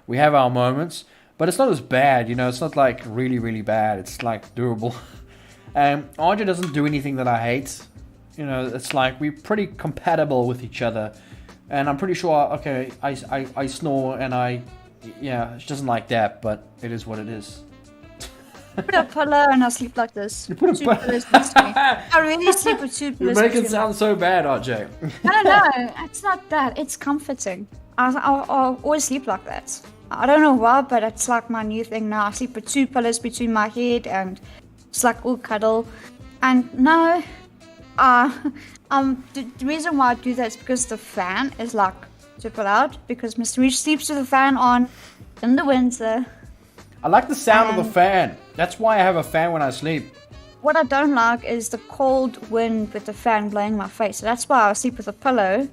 we have our moments. But it's not as bad, It's not like really, really bad. It's like doable. Arja doesn't do anything that I hate. It's like we're pretty compatible with each other. And I'm pretty sure, okay, I snore and yeah, she doesn't like that, but it is what it is. Put a pillow and I sleep like this. You put a two pillows next to me. I really sleep with 2 You pillows. make it next to me. sound so bad, RJ. No, it's not that. It's comforting. I'll always sleep like that. I don't know why, but it's like my new thing now. I sleep with 2 pillows between my head and it's like all cuddle. And no, the reason why I do that is because the fan is like super loud. Because Mr. Reach sleeps with the fan on in the winter. I like the sound of the fan. That's why I have a fan when I sleep. What I don't like is the cold wind with the fan blowing my face. So that's why I sleep with a pillow.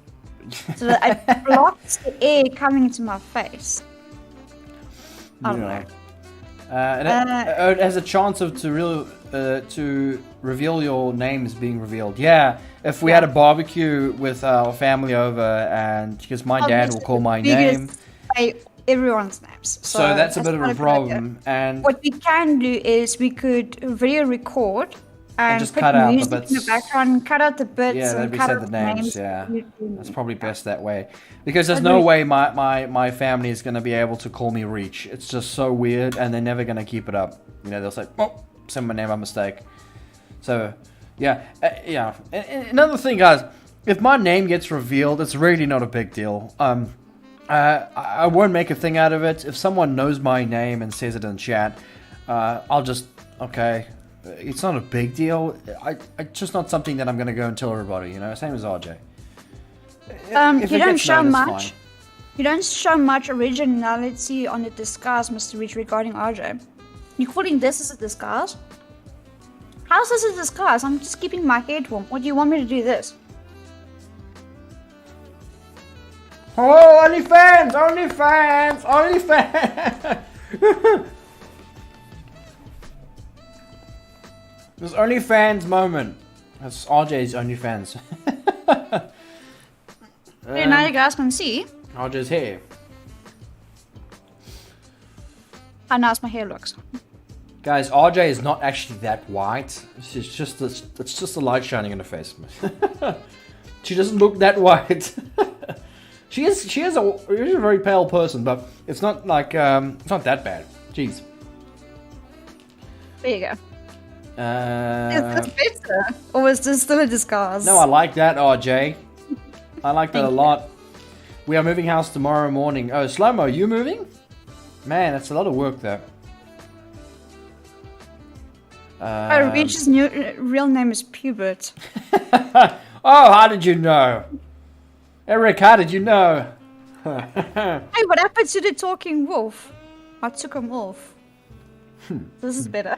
So that it blocks the air coming into my face. I don't know. It has a chance of to reveal your names being revealed. Yeah, if we had a barbecue with our family over, and because my dad will call my name. Everyone's names. So that's a bit of a problem. And what we can do is we could video record and just put cut out the music bits. in the background, cut out the bits, yeah, then and we cut said out the names. Yeah, names. that's probably best that way. Because there's no way my family is going to be able to call me Reach. It's just so weird, and they're never going to keep it up. You know, they'll say, "Oh, send my name by mistake." So, yeah, yeah. And another thing, guys, if my name gets revealed, it's really not a big deal. I won't make a thing out of it. If someone knows my name and says it in chat, I'll just, okay. It's not a big deal. It's just not something that I'm going to go and tell everybody, you know, same as RJ. You don't show much. You don't show much originality on the disguise, Mr. Reach, regarding RJ. You're calling this as a disguise? How's this a disguise? I'm just keeping my head warm. What do you want me to do this? Oh, OnlyFans! OnlyFans! OnlyFans! This OnlyFans moment. That's RJ's OnlyFans. Now you guys can see RJ's hair. how nice my hair looks. Guys, RJ is not actually that white. It's just the light shining in her face. She doesn't look that white. She is a very pale person, but it's not like it's not that bad. Jeez. There you go. Is this better? Or is this still a disguise? No, I like that, RJ. I like that a lot. We are moving house tomorrow morning. Oh, Slow-Mo, you moving? Man, that's a lot of work there. Reach's real name is Pubert. Oh, how did you know? Eric, how did you know? Hey, what happened to the talking wolf? I took him off. This is better.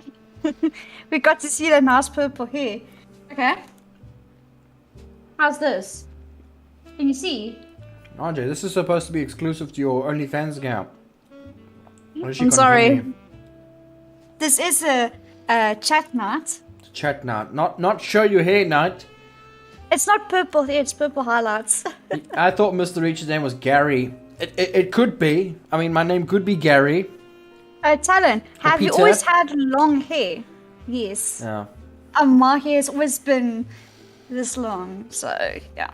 We got to see the nice purple hair. Okay. How's this? Can you see? RJ, this is supposed to be exclusive to your OnlyFans account. I'm sorry. This is a chat night. Chat night, not show your hair night. It's not purple hair, it's purple highlights. I thought Mr. Reach's name was Gary. It could be. I mean, my name could be Gary. Talon, have you Peter? always had long hair? Yes. Yeah. My hair's always been this long, so yeah.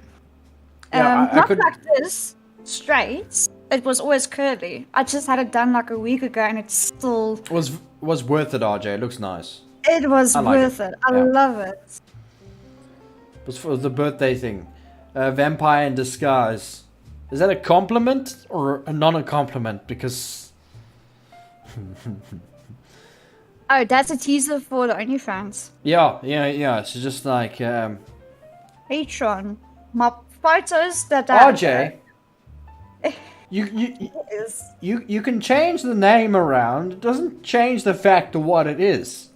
Yeah, I not could... like this, straight. It was always curly. I just had it done like a week ago, and it's still. Was worth it, RJ. It looks nice. It was worth it. it. I love it. It was for the birthday thing. Vampire in disguise. Is that a compliment or a non-compliment? Because. Oh, that's a teaser for the OnlyFans. Yeah. So just like Patreon. My photos that RJ. You can change the name around. It doesn't change the fact of what it is.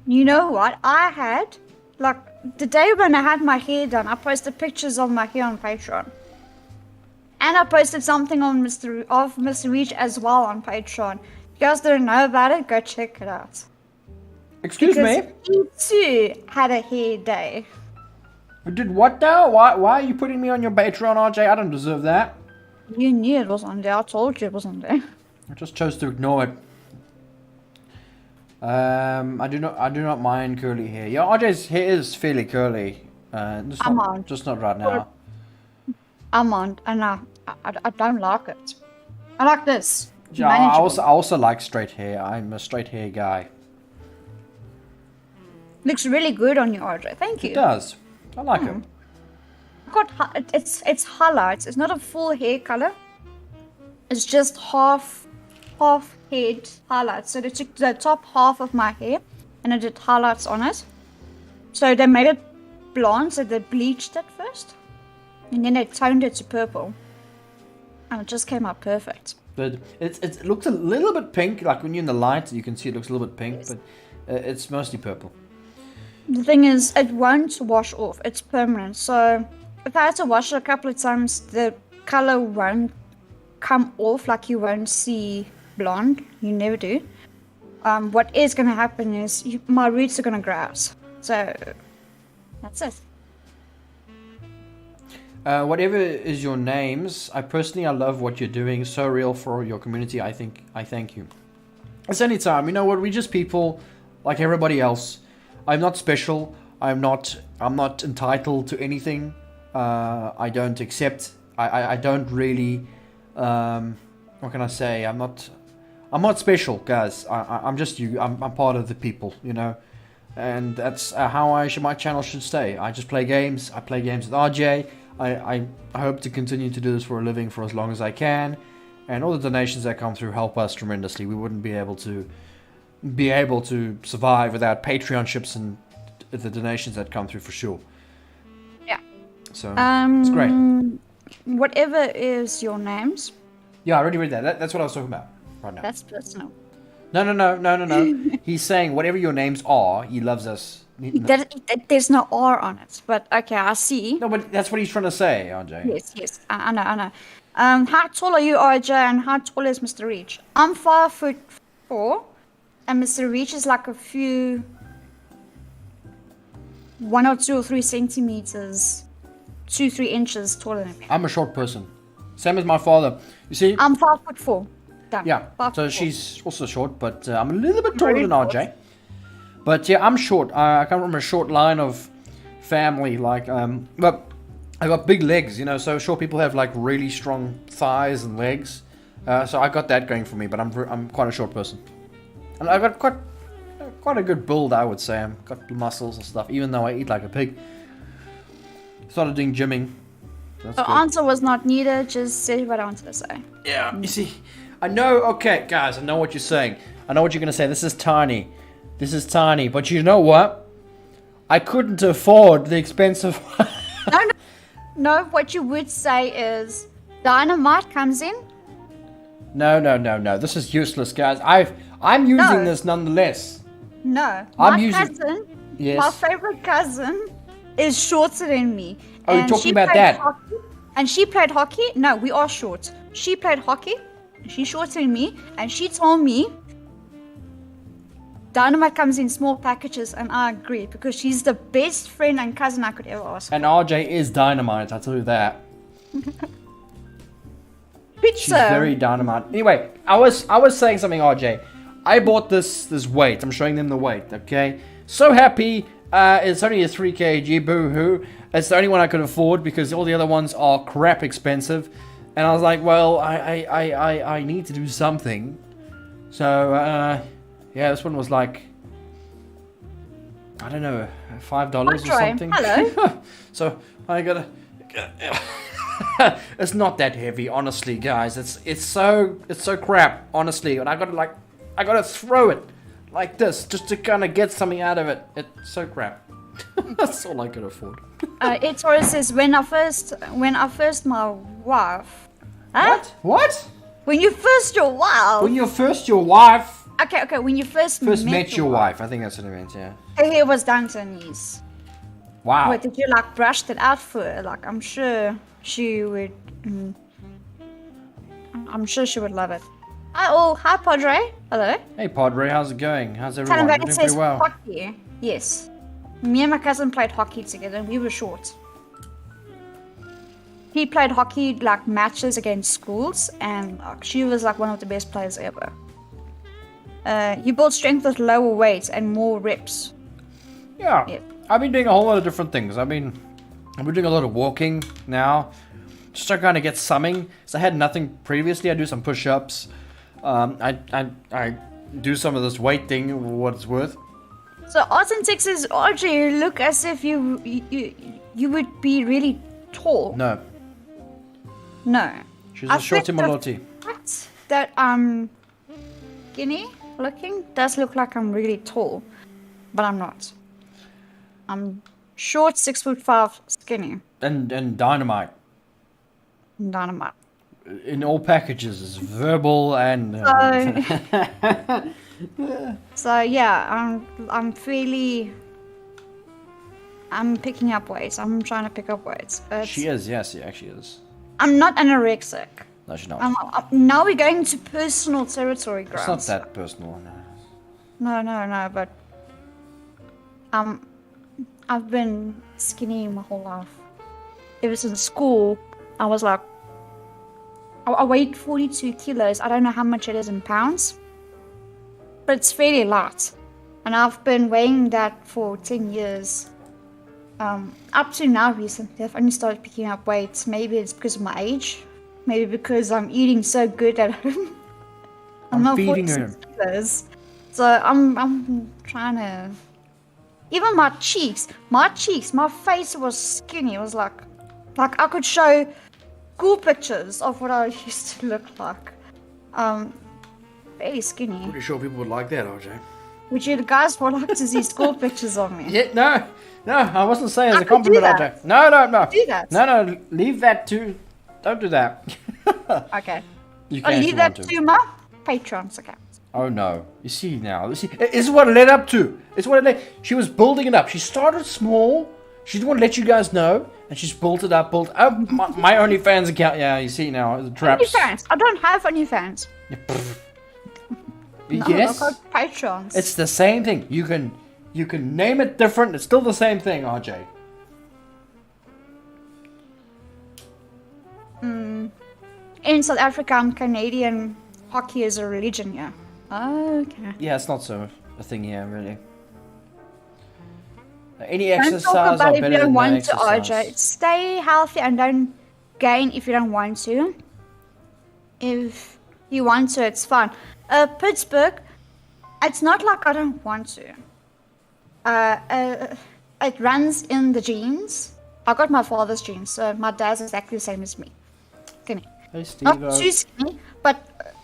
You know what? I had, like, the day when I had my hair done, I posted pictures of my hair on Patreon. And I posted something on Mr. Reach as well on Patreon. If you guys don't know about it, go check it out. Excuse me? He too had a hair day. Did what now? Why are you putting me on your Patreon, RJ? I don't deserve that. You knew it was on there. I told you it was on there. I just chose to ignore it. I do not mind curly hair. Yeah, RJ's hair is fairly curly. Just not right now. almond, and I don't like it. I like this. Yeah, I Manageable. also like straight hair. I'm a straight hair guy. Looks really good on you, RJ. Thank you. It does. I like it. It's highlights. It's not a full hair color. It's just half head highlights. So they took the top half of my hair and I did highlights on it. So they made it blonde, so they bleached it first. And then they toned it to purple. And it just came out perfect. But it looks a little bit pink. Like when you're in the light, you can see it looks a little bit pink, but it's mostly purple. The thing is, it won't wash off. It's permanent. So if I had to wash it a couple of times, the color won't come off. Like you won't see blonde. You never do. What is going to happen is my roots are going to grow out. So that's it. Whatever is your names, I love what you're doing. So real for your community. I thank you. It's any time. You know what? We're just people like everybody else. I'm not special. I'm not entitled to anything. I don't accept. I don't really. What can I say? I'm not special, guys. I'm just you. I'm part of the people, you know. And that's how my channel should stay. I just play games. I play games with RJ. I hope to continue to do this for a living for as long as I can. And all the donations that come through help us tremendously. We wouldn't be able to survive without Patreonships and the donations that come through for sure. Yeah. So it's great. Whatever is your names. Yeah, I already read that. That's what I was talking about right now. That's personal. No. He's saying whatever your names are, he loves us. There's no R on it, but okay, I see. No, but that's what he's trying to say, RJ. Yes, I know. How tall are you, RJ, and how tall is Mr. Reach? I'm 5'4", and Mr. Reach is like a few 1 or 2 or 3 centimeters, 2-3 inches taller than me. I'm a short person, same as my father. You see? I'm 5'4". Done. Yeah. 5'4". So she's also short, but I'm a little bit taller than RJ. But yeah, I'm short. I come from a short line of family. Like, but I got big legs, you know. So short people have like really strong thighs and legs. So I got that going for me. But I'm quite a short person, and I got quite a good build, I would say. I've got muscles and stuff. Even though I eat like a pig. Started doing gymming. That's The good. answer was not needed. Just said what I wanted to say. Yeah. You see, I know. Okay, guys, I know what you're saying. I know what you're gonna say. This is tiny. This is tiny, but you know what? I couldn't afford the expensive one. No, what you would say is dynamite comes in. No. This is useless, guys. I'm using No. this nonetheless. No, I'm my using- cousin, Yes. my favorite cousin, is shorter than me. Oh, you're And talking she about played that. hockey, and she played hockey. No, we are short. She played hockey. She's shorter than me, and she told me dynamite comes in small packages, and I agree because she's the best friend and cousin I could ever ask. And RJ is dynamite, I tell you that. Pizza. She's very dynamite. Anyway, I was saying something, RJ. I bought this weight. I'm showing them the weight, okay? So happy. It's only a 3 kg, boo-hoo. It's the only one I could afford because all the other ones are crap expensive. And I was like, well, I need to do something. So, yeah, this one was like, I don't know, $5 or something. Hello. So I gotta. It's not that heavy, honestly, guys. It's so crap, honestly. And I gotta throw it like this just to kind of get something out of it. It's so crap. That's all I could afford. Ettore says when I first my wife. Huh? What? When you first your wife. When you're first your wife. Okay. When you first Met your wife. I think that's what it meant. Yeah. Her hair was down to her knees. Wow. Wait, did you like brush it out for her? Like, I'm sure she would. I'm sure she would love it. Hi, Padre. Hello. Hey, Padre. How's it going? How's Tell everyone? him that You're it doing says pretty well. hockey. Yes. Me and my cousin played hockey together, and we were short. He played hockey like matches against schools, and she was like one of the best players ever. He built strength with lower weights and more reps. Yeah. Yeah. I've been doing a whole lot of different things. I've been doing a lot of walking now. just to kind of get something. So I had nothing previously. I do some push-ups. I do some of this weight thing, for what it's worth. So Art and Texas, RJ, you look as if you would be really tall. No, No. she's a shorty maloti. Fact that skinny looking does look like I'm really tall, but I'm not. I'm short, 6'5", skinny. And dynamite. Dynamite. In all packages, is verbal and. So yeah, I'm picking up weight. I'm trying to pick up weight. She is, yes, she actually is. I'm not anorexic. No, she's not. Now we're going to personal territory, grounds. It's not that personal. No. No, but I've been skinny my whole life. Ever since school, I was like, I weighed 42 kilos. I don't know how much it is in pounds, but it's fairly light. And I've been weighing that for 10 years. Up to now recently, I've only started picking up weight. Maybe it's because of my age. Maybe because I'm eating so good at home. I'm not feeding her. Kilos. So I'm trying to... Even my cheeks, my face was skinny. It was like I could show school pictures of what I used to look like. Very skinny. Pretty sure people would like that, RJ. Would you guys would like to see school pictures of me? Yeah, no, I wasn't saying as I a could compliment, do RJ. that. No. Do that. No, leave that to. Don't do that. Okay. You I'll can if leave you that want to my Patreon's account. Oh no! You see now. This is what it led up to. It's what it led. She was building it up. She started small. She didn't want to let you guys know, and she's built it up. My OnlyFans account. Yeah, you see now the traps. OnlyFans. I don't have OnlyFans. No, Yes. I've got Patreons. It's the same thing. You can name it different. It's still the same thing, RJ. In South Africa, Canadian hockey is a religion. Yeah. Okay. Yeah, it's not so a thing here, really. Any Don't exercise talk about are if better you than don't no want to, exercise. RJ. Stay healthy and don't gain if you don't want to. If you want to, it's fine. Pittsburgh, it's not like I don't want to. It runs in the genes. I got my father's genes, so my dad's exactly the same as me. Skinny. Hey, Steve. Not too skinny, but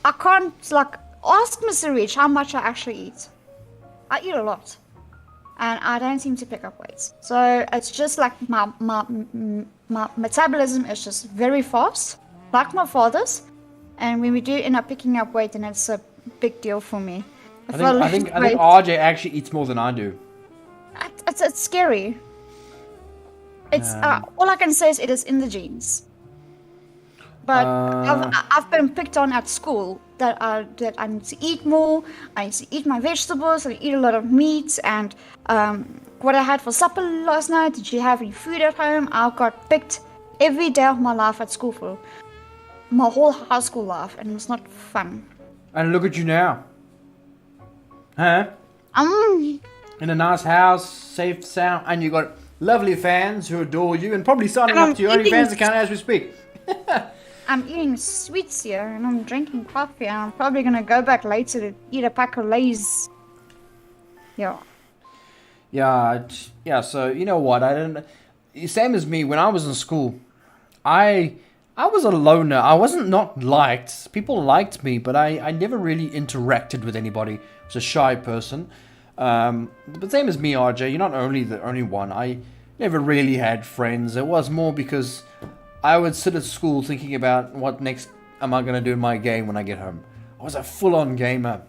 I can't, like, ask Mr. Rich how much I actually eat. I eat a lot. And I don't seem to pick up weight. So it's just like my metabolism is just very fast, like my father's. And when we do end up picking up weight, then it's a big deal for me. I think RJ actually eats more than I do. It's scary. It's all I can say is it is in the genes. But I've been picked on at school that I need to eat more. I need to eat my vegetables. I eat a lot of meat. And what I had for supper last night. Did you have any food at home? I got picked every day of my life at school for my whole high school life, and it was not fun. And look at you now. Huh? In a nice house, safe, sound, and you got lovely fans who adore you and probably signing up to your OnlyFans account as we speak. I'm eating sweets here, and I'm drinking coffee, and I'm probably gonna go back later to eat a pack of Lay's. Yeah. Yeah, so you know what? Same as me, when I was in school, I was a loner. I wasn't not liked. People liked me, but I never really interacted with anybody. I was a shy person. But same as me, RJ, you're not the only one. I never really had friends. It was more because I would sit at school thinking about what next am I going to do in my game when I get home. I was a full-on gamer.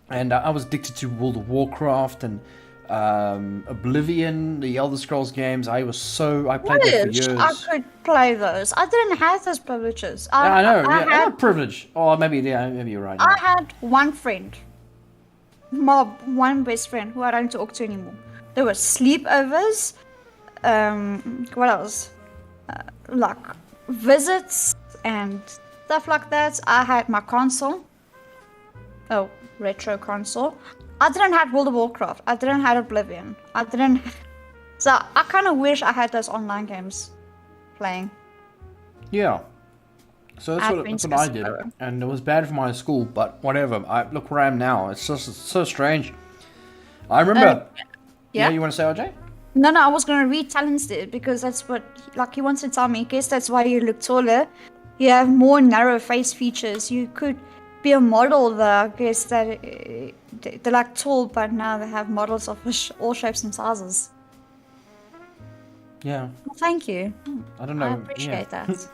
And I was addicted to World of Warcraft and Oblivion, the Elder Scrolls games. I played that for years. I could play those. I didn't have those privileges. I know. I had privilege. Oh, maybe you're right. I had one friend, my one best friend, who I don't talk to anymore. There were sleepovers. What else? Like visits and stuff like that. I had my console. Oh, retro console. I didn't have World of Warcraft. I didn't have Oblivion. So I kind of wish I had those online games playing. Yeah. So that's what I did. And it was bad for my school, but whatever. Look where I am now. It's so strange. I remember. Yeah? You want to say, RJ? No, I was going to read talents there because that's what, like, he wants to tell me. I guess that's why you look taller. You have more narrow face features. You could be a model, though. I guess that they're like tall, but now they have models of all shapes and sizes. Yeah. Well, thank you. I don't know. I appreciate that.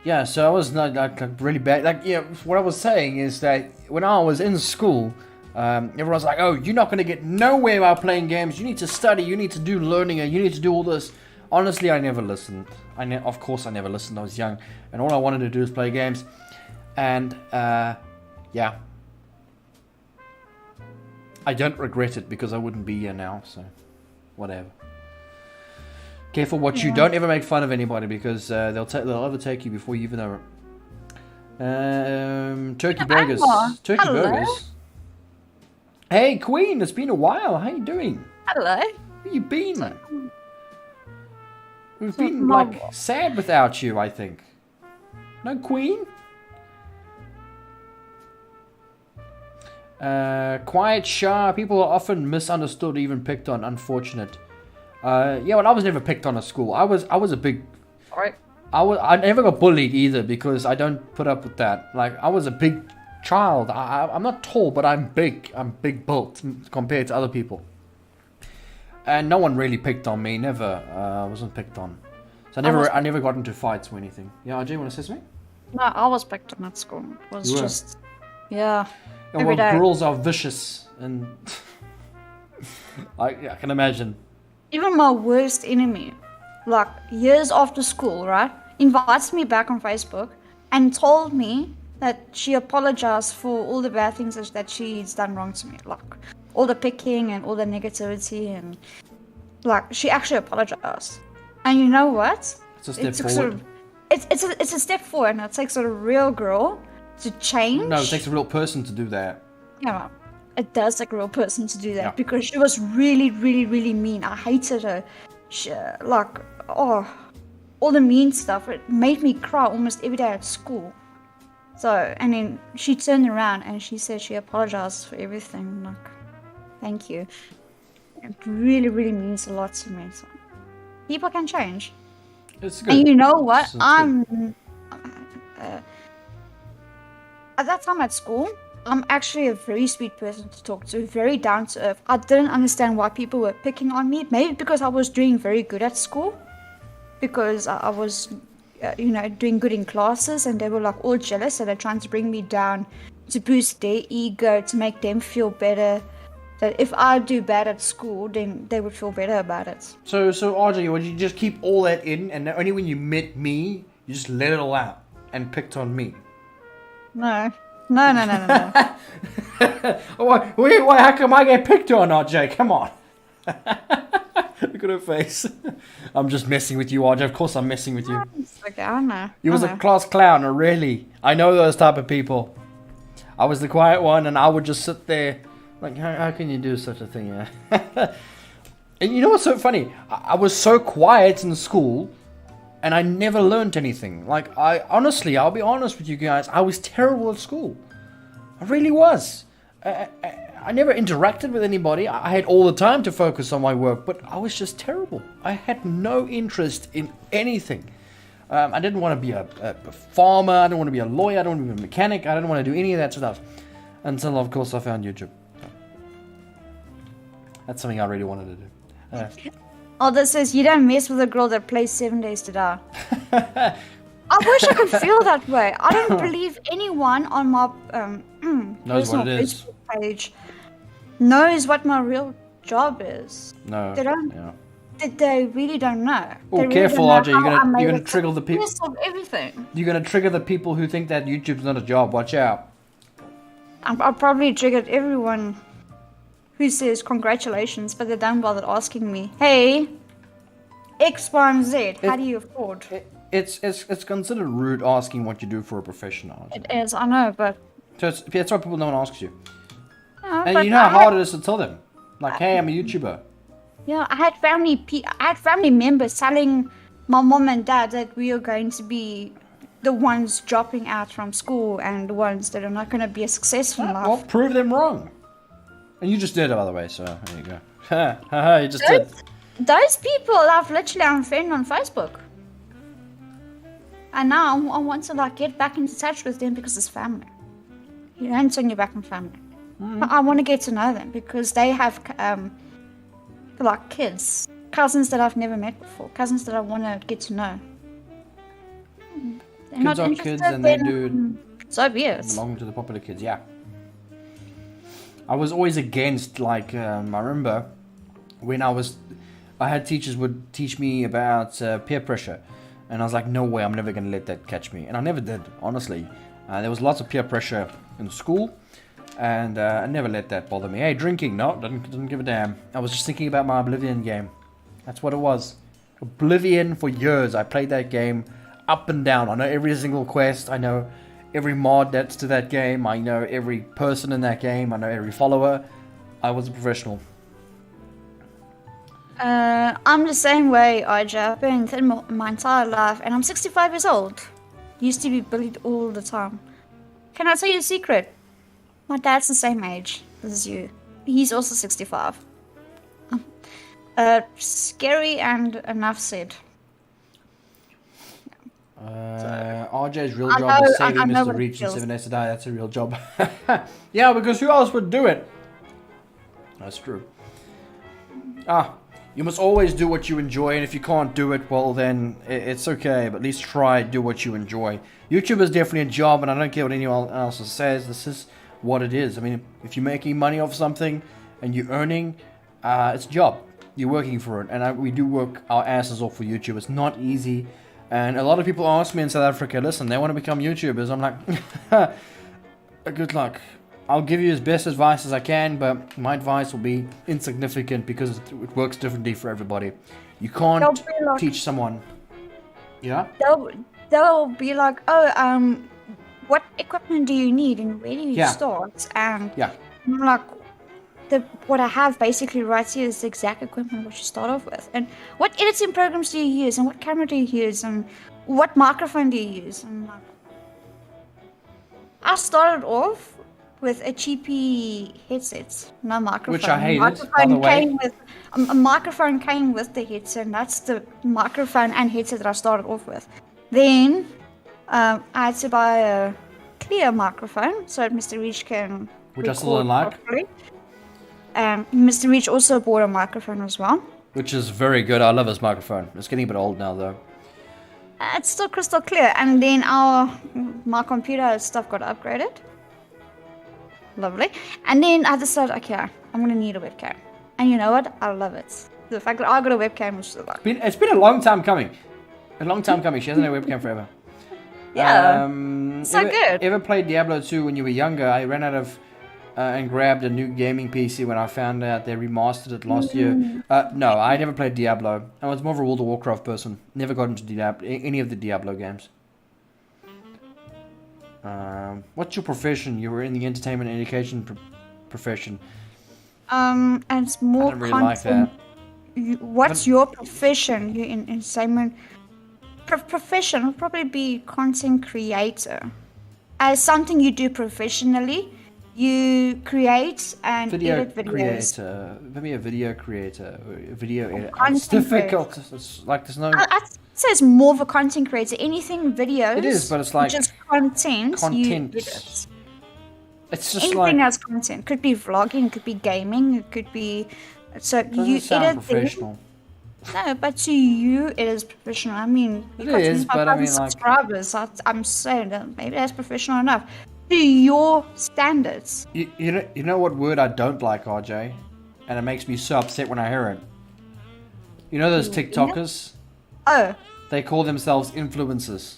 Yeah, so I was not like really bad. Like, yeah, what I was saying is that when I was in school, everyone's like, "Oh, you're not going to get nowhere by playing games. You need to study. You need to do learning, and you need to do all this." Honestly, I never listened. Of course, I never listened. I was young, and all I wanted to do was play games. And yeah, I don't regret it because I wouldn't be here now. So, whatever. Careful what you don't ever make fun of anybody because they'll overtake you before you even know it. Turkey burgers. Turkey burgers. Hey Queen, it's been a while. How you doing? Hello. Where you been? We've been like sad without you, I think. No Queen? Quiet, shy. People are often misunderstood, even picked on. Unfortunate. Yeah, well, I was never picked on at school. I was a big. Alright. I never got bullied either because I don't put up with that. Like, I was a big child. I'm not tall, but I'm big. I'm big built compared to other people. And no one really picked on me. Never. I wasn't picked on. So I never got into fights or anything. Yeah, RJ, want to say something? No, I was picked on at school. It was just, yeah. Every day. Girls are vicious, and I can imagine. Even my worst enemy, like years after school, right, invites me back on Facebook and told me that she apologized for all the bad things that she's done wrong to me, like all the picking and all the negativity, and like she actually apologized. And you know what? It's a step forward. It's a step forward, and it takes a real girl to change. No, it takes a real person to do that. Yeah. It does take a real person to do that because she was really, really, really mean. I hated her. She, all the mean stuff. It made me cry almost every day at school. So, and then she turned around and she said she apologized for everything. Like, thank you. It really, really means a lot to me. So, people can change. It's good. And you know what? At that time at school, I'm actually a very sweet person to talk to, very down to earth. I didn't understand why people were picking on me. Maybe because I was doing very good at school, because I was, doing good in classes, and they were like all jealous, and they're trying to bring me down to boost their ego, to make them feel better. That if I do bad at school, then they would feel better about it. So RJ, would you just keep all that in, and only when you met me, you just let it all out and picked on me? No. Why, how come I get picked on, RJ? Come on. Look at her face. I'm just messing with you, RJ. Of course I'm messing with you. Okay, I know. You was a class clown, really. I know those type of people. I was the quiet one, and I would just sit there. Like, how can you do such a thing? Yeah. And you know what's so funny? I was so quiet in school, and I never learned anything. Like, I'll be honest with you guys, I was terrible at school. I really was. I never interacted with anybody. I had all the time to focus on my work, but I was just terrible. I had no interest in anything. I didn't want to be a farmer. I didn't want to be a lawyer. I didn't want to be a mechanic. I didn't want to do any of that stuff. Until, of course, I found YouTube. That's something I really wanted to do. This says, you don't mess with a girl that plays 7 Days to Die. I wish I could feel that way. I don't believe anyone on my personal Facebook page knows what my real job is. No. They don't. Yeah. They really don't know. Oh, really careful, RJ. You're gonna trigger the people. Of everything. You're gonna trigger the people who think that YouTube's not a job. Watch out. I probably triggered everyone who says congratulations, but they don't bother asking me, hey, X, Y, and Z, how do you afford? It's considered rude asking what you do for a professional. It is, I know, but... So that's why no one asks you. No, and you know how hard it is to tell them. Like, hey, I'm a YouTuber. Yeah, I had family members telling my mom and dad that we are going to be the ones dropping out from school and the ones that are not going to be as successful in life. Well, prove them wrong. And you just did it, by the way, so there you go. Ha ha, you just did. Those people I've literally unfriended on Facebook. And now I want to like get back into touch with them because it's family. You don't turn your back on family. But I want to get to know them because they have like kids, cousins that I've never met before, cousins that I want to get to know. They're Kids are kids and they do so be it. belong to the popular kids, yeah. I was always against, like, I remember when I had teachers would teach me about peer pressure. And I was like, no way, I'm never going to let that catch me. And I never did, honestly. There was lots of peer pressure in school. And I never let that bother me. Hey, drinking, no, didn't give a damn. I was just thinking about my Oblivion game. That's what it was. Oblivion for years. I played that game up and down. I know every single quest. I know every mod that's to that game. I know every person in that game. I know every follower. I was a professional. I'm the same way, RJ. I've been thin my entire life, and I'm 65 years old. Used to be bullied all the time. Can I tell you a secret? My dad's the same age as you. He's also 65. Scary and enough said. RJ's real job is saving Mr. Reach in 7 Days to Die. That's a real job. Yeah, because who else would do it? That's true. You must always do what you enjoy, and if you can't do it, well then, it's okay, but at least try, do what you enjoy. YouTube is definitely a job, and I don't care what anyone else says, this is what it is. I mean, if you're making money off something, and you're earning, it's a job. You're working for it, and we do work our asses off for YouTube. It's not easy, and a lot of people ask me in South Africa, listen, they want to become YouTubers. I'm like, good luck. I'll give you as best advice as I can, but my advice will be insignificant because it works differently for everybody. You can't teach someone. Yeah? They'll be like, oh, what equipment do you need and where do you start? And I'm like, what I have basically right here is the exact equipment which you start off with. And what editing programs do you use? And what camera do you use? And what microphone do you use? And like, I started off with a cheapy headset, no microphone. Which I hated, by the way. A microphone came with the headset, and that's the microphone and headset that I started off with. Then I had to buy a clear microphone so that Mr. Reach can which I still don't like. Mr. Reach also bought a microphone as well. Which is very good. I love his microphone. It's getting a bit old now, though. It's still crystal clear. And then my computer stuff got upgraded. Lovely. And then I decided, okay, I'm going to need a webcam. And you know what? I love it. The fact that I got a webcam was just like... It's been a long time coming. A long time coming. She hasn't had a webcam forever. Yeah. So good. Ever played Diablo 2 when you were younger? I ran out of... and grabbed a new gaming PC when I found out they remastered it last year. No, I never played Diablo. I was more of a World of Warcraft person. Never got into any of the Diablo games. What's your profession? You were in the entertainment and education profession. And it's more I don't really like that. What's your profession? You're in entertainment. Profession would probably be content creator. As something you do professionally, you create and edit videos. Creator. Maybe a video creator. Or a video editor. It's difficult. It's like there's no... I'd say it's more of a content creator. Anything videos. It is, but it's like... just content. Content. It's just anything like... as content. Could be vlogging, it could be gaming, it could be... So you sound edit professional. No, but to you it is professional. I mean, it is, but I mean, like... subscribers. I'm saying that maybe that's professional enough. To your standards. You know what word I don't like, RJ? And it makes me so upset when I hear it. You know those TikTokers? Oh. They call themselves influencers.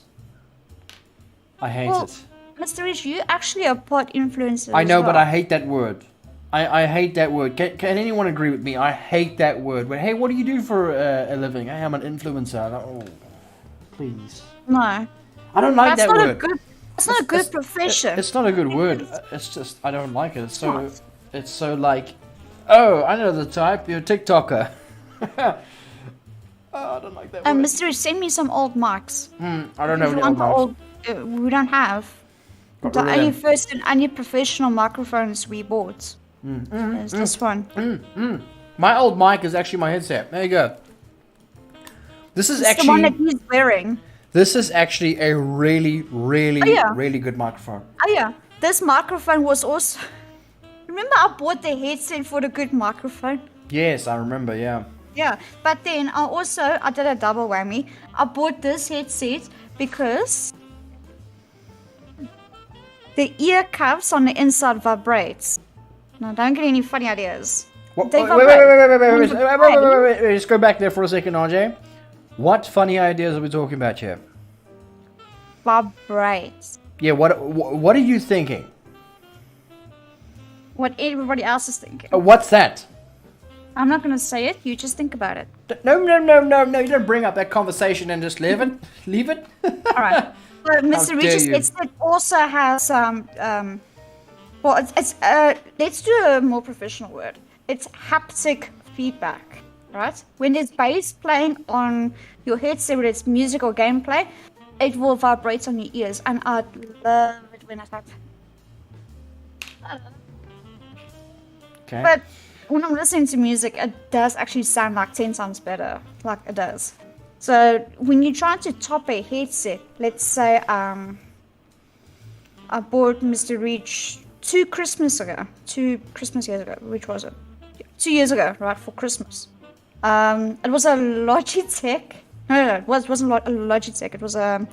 I hate it. Mr. Rich, you actually are part influencer. I know, but I hate that word. I hate that word. Can anyone agree with me? I hate that word. But hey, what do you do for a living? Hey, I'm an influencer. Oh, please. No. I don't like that word. It's not a good profession. It's not a good word. It's just, I don't like it. It's so like, oh, I know the type. You're a TikToker. I don't like that. Mr. Rich, send me some old mics. I don't know If you any old want the mics. we don't have. Got The rid of only them. first and only professional microphones we bought is this one. My old mic is actually my headset. There you go. This is It's the one that actually. he's wearing. This is actually a really, really, Oh, yeah. really good microphone. Oh yeah, this microphone was also. Remember, I bought the headset for the good microphone. Yes, I remember. Yeah. Yeah, but then I did a double whammy. I bought this headset because the ear cuffs on the inside vibrates. Now, don't get any funny ideas. What, They wait, vibrate. wait. Just go back there for a second, RJ. What funny ideas are we talking about here? Vibrates. Yeah. What are you thinking? What everybody else is thinking. What's that? I'm not gonna say it. You just think about it. No. You don't bring up that conversation and just leave it. Leave it. All right. So Mr. dare Rich's you. headset also has well, let's do a more professional word. It's haptic feedback, right? When there's bass playing on your headset, whether it's music or gameplay, it will vibrate on your ears, and I love it when it's like. Okay. But when I'm listening to music, it does actually sound like 10 times better. Like it does. So when you're trying to top a headset, let's say I bought Mr. Reach 2 Christmas years ago. Which was it? 2 years ago, right, for Christmas. It was a Logitech. No, it wasn't a Logitech. It was a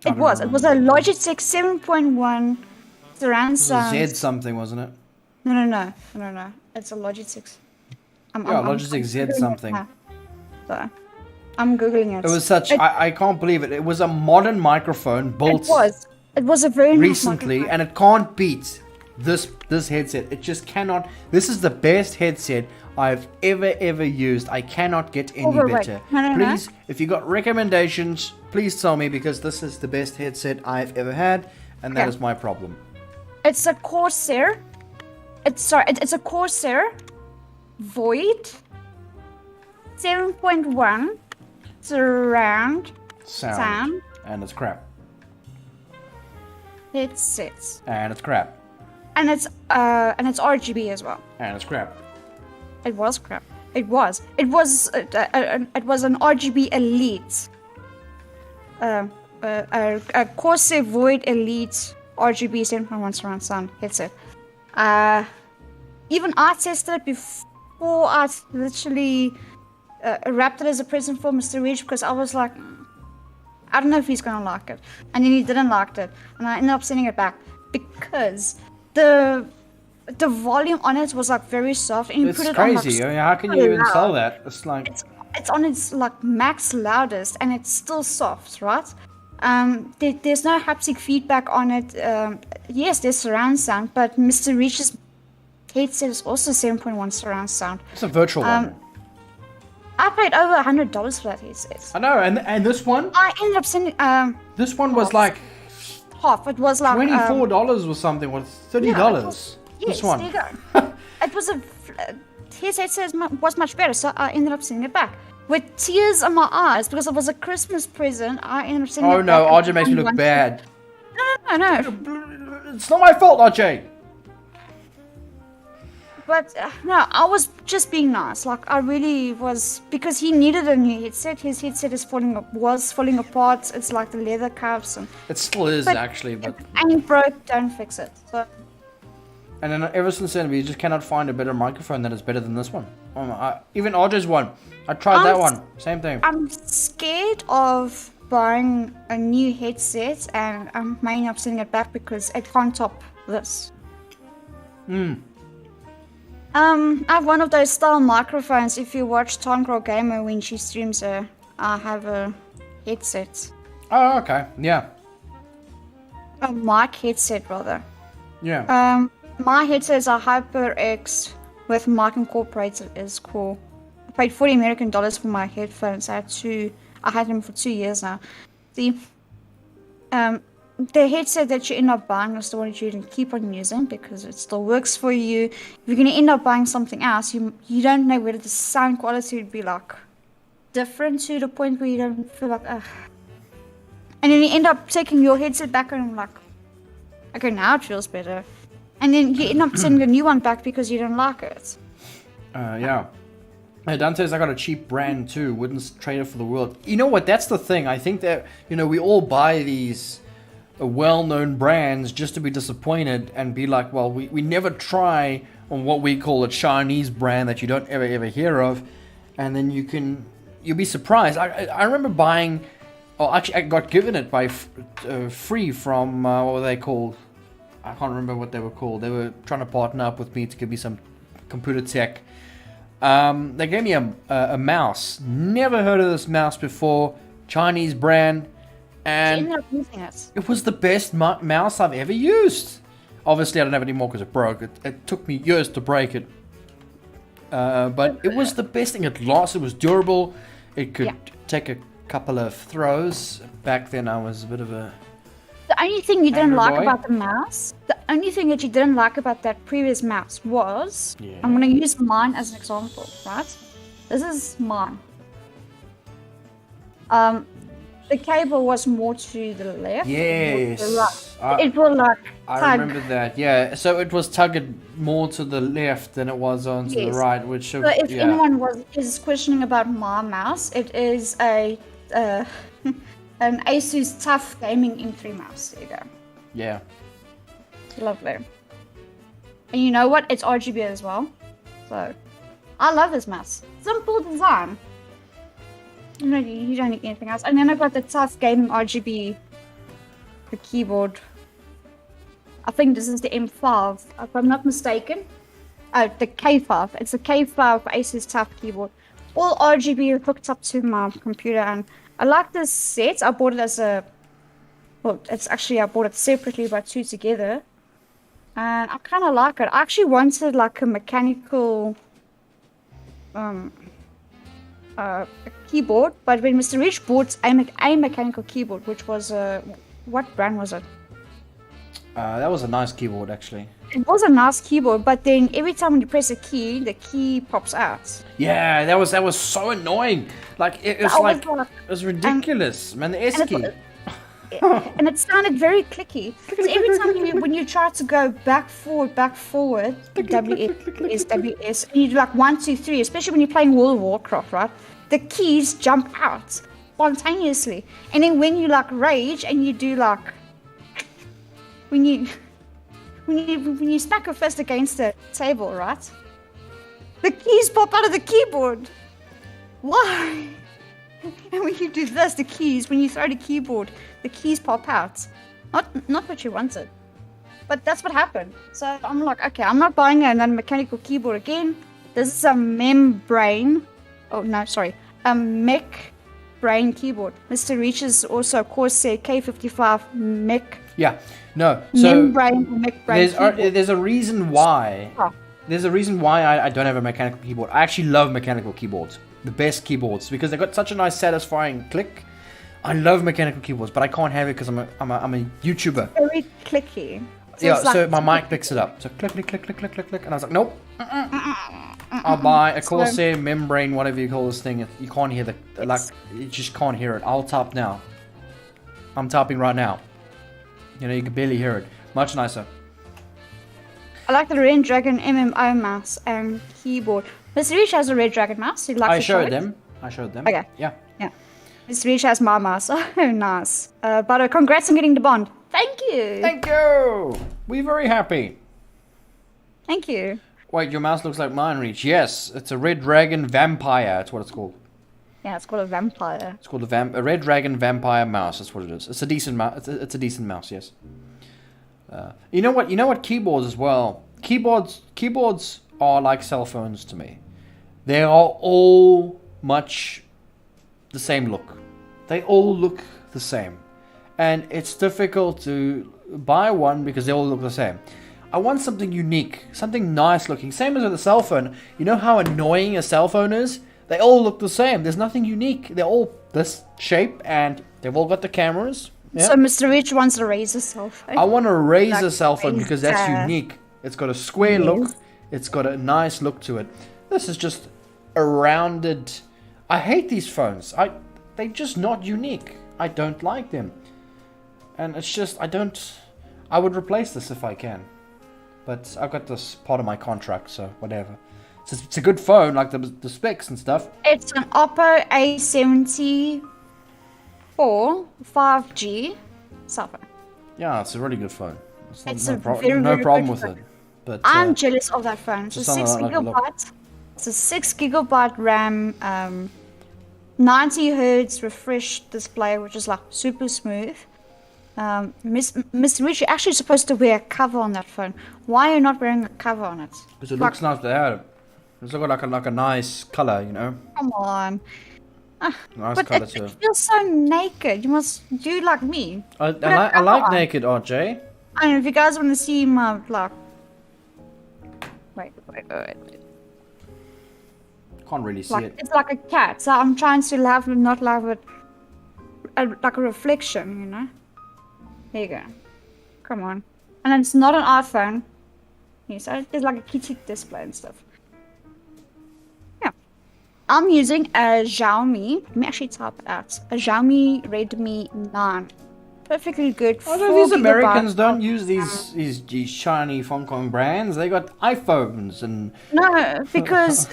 It was a Logitech 7.1 surround sound. Z something, wasn't it? No. It's a Logitech. I'm Logitech Z Googling it something. now. So, I'm googling it. It was such. I can't believe it. It was a modern microphone built It was a very nice recently, microphone. and it can't beat this headset. It just cannot. This is the best headset I've ever used. I cannot get any Overweight. better. No. Please, if you got recommendations, please tell me, because this is the best headset I've ever had, and that Okay. is my problem. It's a Corsair. It's a Corsair Void 7.1 surround sound And it's crap. headsets, And it's crap. and it's RGB as well. And it's crap. It was crap. It was an RGB Elite. A Corsair Void Elite RGB 7.1 surround sound headset. Even I tested it before I literally wrapped it as a present for Mr. Rich, because I was like, I don't know if he's gonna like it. And then he didn't like it, and I ended up sending it back because the volume on it was like very soft, and you It's put it crazy. on I like mean, how can you even loud. sell that? It's like It's on its like max loudest, and it's still soft, right? There's no haptic feedback on it. Yes, there's surround sound, but Mr. Rich's headset is also 7.1 surround sound. it's a virtual one. I paid over $100 for that headset. I know, and this one, I ended up sending this one was like half. It was like $24 or something, or $30. Yes, This one. there you go. It was his headset was much better, so I ended up sending it back with tears in my eyes because it was a Christmas present. I ended up sending Oh it no, back. RJ makes me look bad. No. It's not my fault, RJ. But no, I was just being nice. Like I really was, because he needed a new headset. His headset was falling apart. It's like the leather cuffs and It still is actually, but ain't broke, don't fix it. So and then ever since then we just cannot find a better microphone that is better than this one. Even RJ's one. I tried that one. Same thing. I'm scared of buying a new headset, and I'm mainly up sending it back because it can't top this. I have one of those style microphones. If you watch Tongrel Gamer when she streams I have a headset. Oh, okay. Yeah. A mic headset rather. Yeah. My headset is a HyperX with mic incorporated. It's cool. I paid $40 American for my headphones. I had them for 2 years now. The the headset that you end up buying is the one that you can keep on using because it still works for you. If you're going to end up buying something else, you don't know whether the sound quality would be like different to the point where you don't feel like, ugh. And then you end up taking your headset back and like, okay, now it feels better. And then you end up sending a new one back because you don't like it. Yeah. Dante's, I got a cheap brand too. Wouldn't trade it for the world. You know what? That's the thing. I think that, we all buy these well-known brands just to be disappointed and be like, well, we never try on what we call a Chinese brand that you don't ever hear of. And then you'll be surprised. I remember buying, actually I got given it by free from, what were they called? I can't remember what they were called. They were trying to partner up with me to give me some computer tech. They gave me a mouse. Never heard of this mouse before. Chinese brand. And you ended up using it. It was the best mouse I've ever used. Obviously, I don't have it anymore because it broke. It took me years to break it. But it was the best thing. It was durable. It could take a couple of throws. Back then, I was a bit of a... The only thing you didn't like boy. about the mouse, the only thing that you didn't like about that previous mouse was, Yeah. I'm going to use mine as an example, right? This is mine. The cable was more to the left. Yes. More to the right. It will like I tug. remember that, yeah. So it was tugged more to the left than it was onto the Yes. right, which... So if anyone is questioning about my mouse, it is a an Asus Tough Gaming M3 mouse. There you go. Yeah. Lovely. And you know what? It's RGB as well. So, I love this mouse. Simple design. You don't need anything else. And then I've got the Tough Gaming RGB, the keyboard. I think this is the M5, if I'm not mistaken. Oh, the K5. It's the K5 Asus Tough keyboard. All RGB hooked up to my computer, and I like this set. I bought it as a... Well, I bought it separately, but two together. And I kind of like it. I actually wanted like a mechanical a keyboard, but when Mr. Rich bought a mechanical keyboard, which was what brand was it? That was a nice keyboard, actually. It was a nice keyboard, but then every time when you press a key, the key pops out. Yeah, that was so annoying. Like it was ridiculous, man. The S key. And it sounded very clicky. So every time when you try to go back forward, WS, and you do like 1, 2, 3, especially when you're playing World of Warcraft, right? The keys jump out spontaneously. And then when you like rage and you do like when you smack your fist against the table, right? The keys pop out of the keyboard. Why? And when you do this, when you throw the keyboard, the keys pop out. Not what you wanted. But that's what happened. So I'm like, okay, I'm not buying another mechanical keyboard again. This is a membrane. Oh, no, sorry. A mech brain keyboard. Mr. Reach is also a Corsair K55 mech. Yeah, no. So membrane, mech brain keyboard. there's a reason why. Oh. There's a reason why I don't have a mechanical keyboard. I actually love mechanical keyboards. The best keyboards, because they've got such a nice satisfying click. I love mechanical keyboards, but I can't have it because I'm a YouTuber. Very clicky. So my mic picks it up. So click, click, click, click, click, click, click, and I was like, nope. I'll buy a Corsair membrane, whatever you call this thing. You can't hear you just can't hear it. I'll type now. I'm typing right now. You can barely hear it. Much nicer. I like the Red Dragon MMO mouse and keyboard. Mr. Reach has a Red Dragon mouse. He'd like I to show showed it. them. Okay. Yeah. Mr. Reach has my mouse. Oh, nice. But congrats on getting the bond. Thank you. Thank you. We're very happy. Thank you. Wait, your mouse looks like mine, Reach. Yes, it's a Red Dragon Vampire. That's what it's called. Yeah, it's called a vampire. It's called a Red Dragon Vampire mouse. That's what it is. It's a decent mouse. It's a decent mouse. Yes. You know what? Keyboards as well. Keyboards are like cell phones to me. They are all much the same look. They all look the same, and it's difficult to buy one because they all look the same. I want something unique, something nice looking. Same as with a cell phone. You know how annoying a cell phone is? They all look the same. There's nothing unique. They're all this shape, and they've all got the cameras. Yeah. So Mr. Rich wants a Razer cell phone. I want a Razer Like cell phone because that's Razer. unique. It's got a square look. Yes. It's got a nice look to it. This is just a rounded. I hate these phones. They're just not unique. I don't like them. And it's just I would replace this if I can. But I've got this part of my contract, so whatever. It's a good phone, like the specs and stuff. It's an Oppo A74 5G cell phone. Yeah, it's a really good phone. It's no a very, no very problem good with phone. it. But I'm jealous of that phone. It's a just 6 like a look. gigabyte. It's a 6 gigabyte RAM, 90 hertz refresh display, which is like super smooth. Mr. Rich, you're actually supposed to wear a cover on that phone. Why are you not wearing a cover on it? because it looks nice to have. It's got like a nice color, you know. Come on. Nice But color it too. feels so naked. You must do like me. I like naked, RJ. I mean, if you guys want to see my like, wait. Can't really see Like it. it's like a cat. So I'm trying to not have it like a reflection, you know. There you go. Come on. And it's not an iPhone. Yes, it's like a kitty display and stuff. Yeah. I'm using a Xiaomi. Let me actually type it out. A Xiaomi Redmi 9. Perfectly good. Oh, 4 no, these gigabyte Americans don't of use these shiny Hong Kong brands. They got iPhones and No, because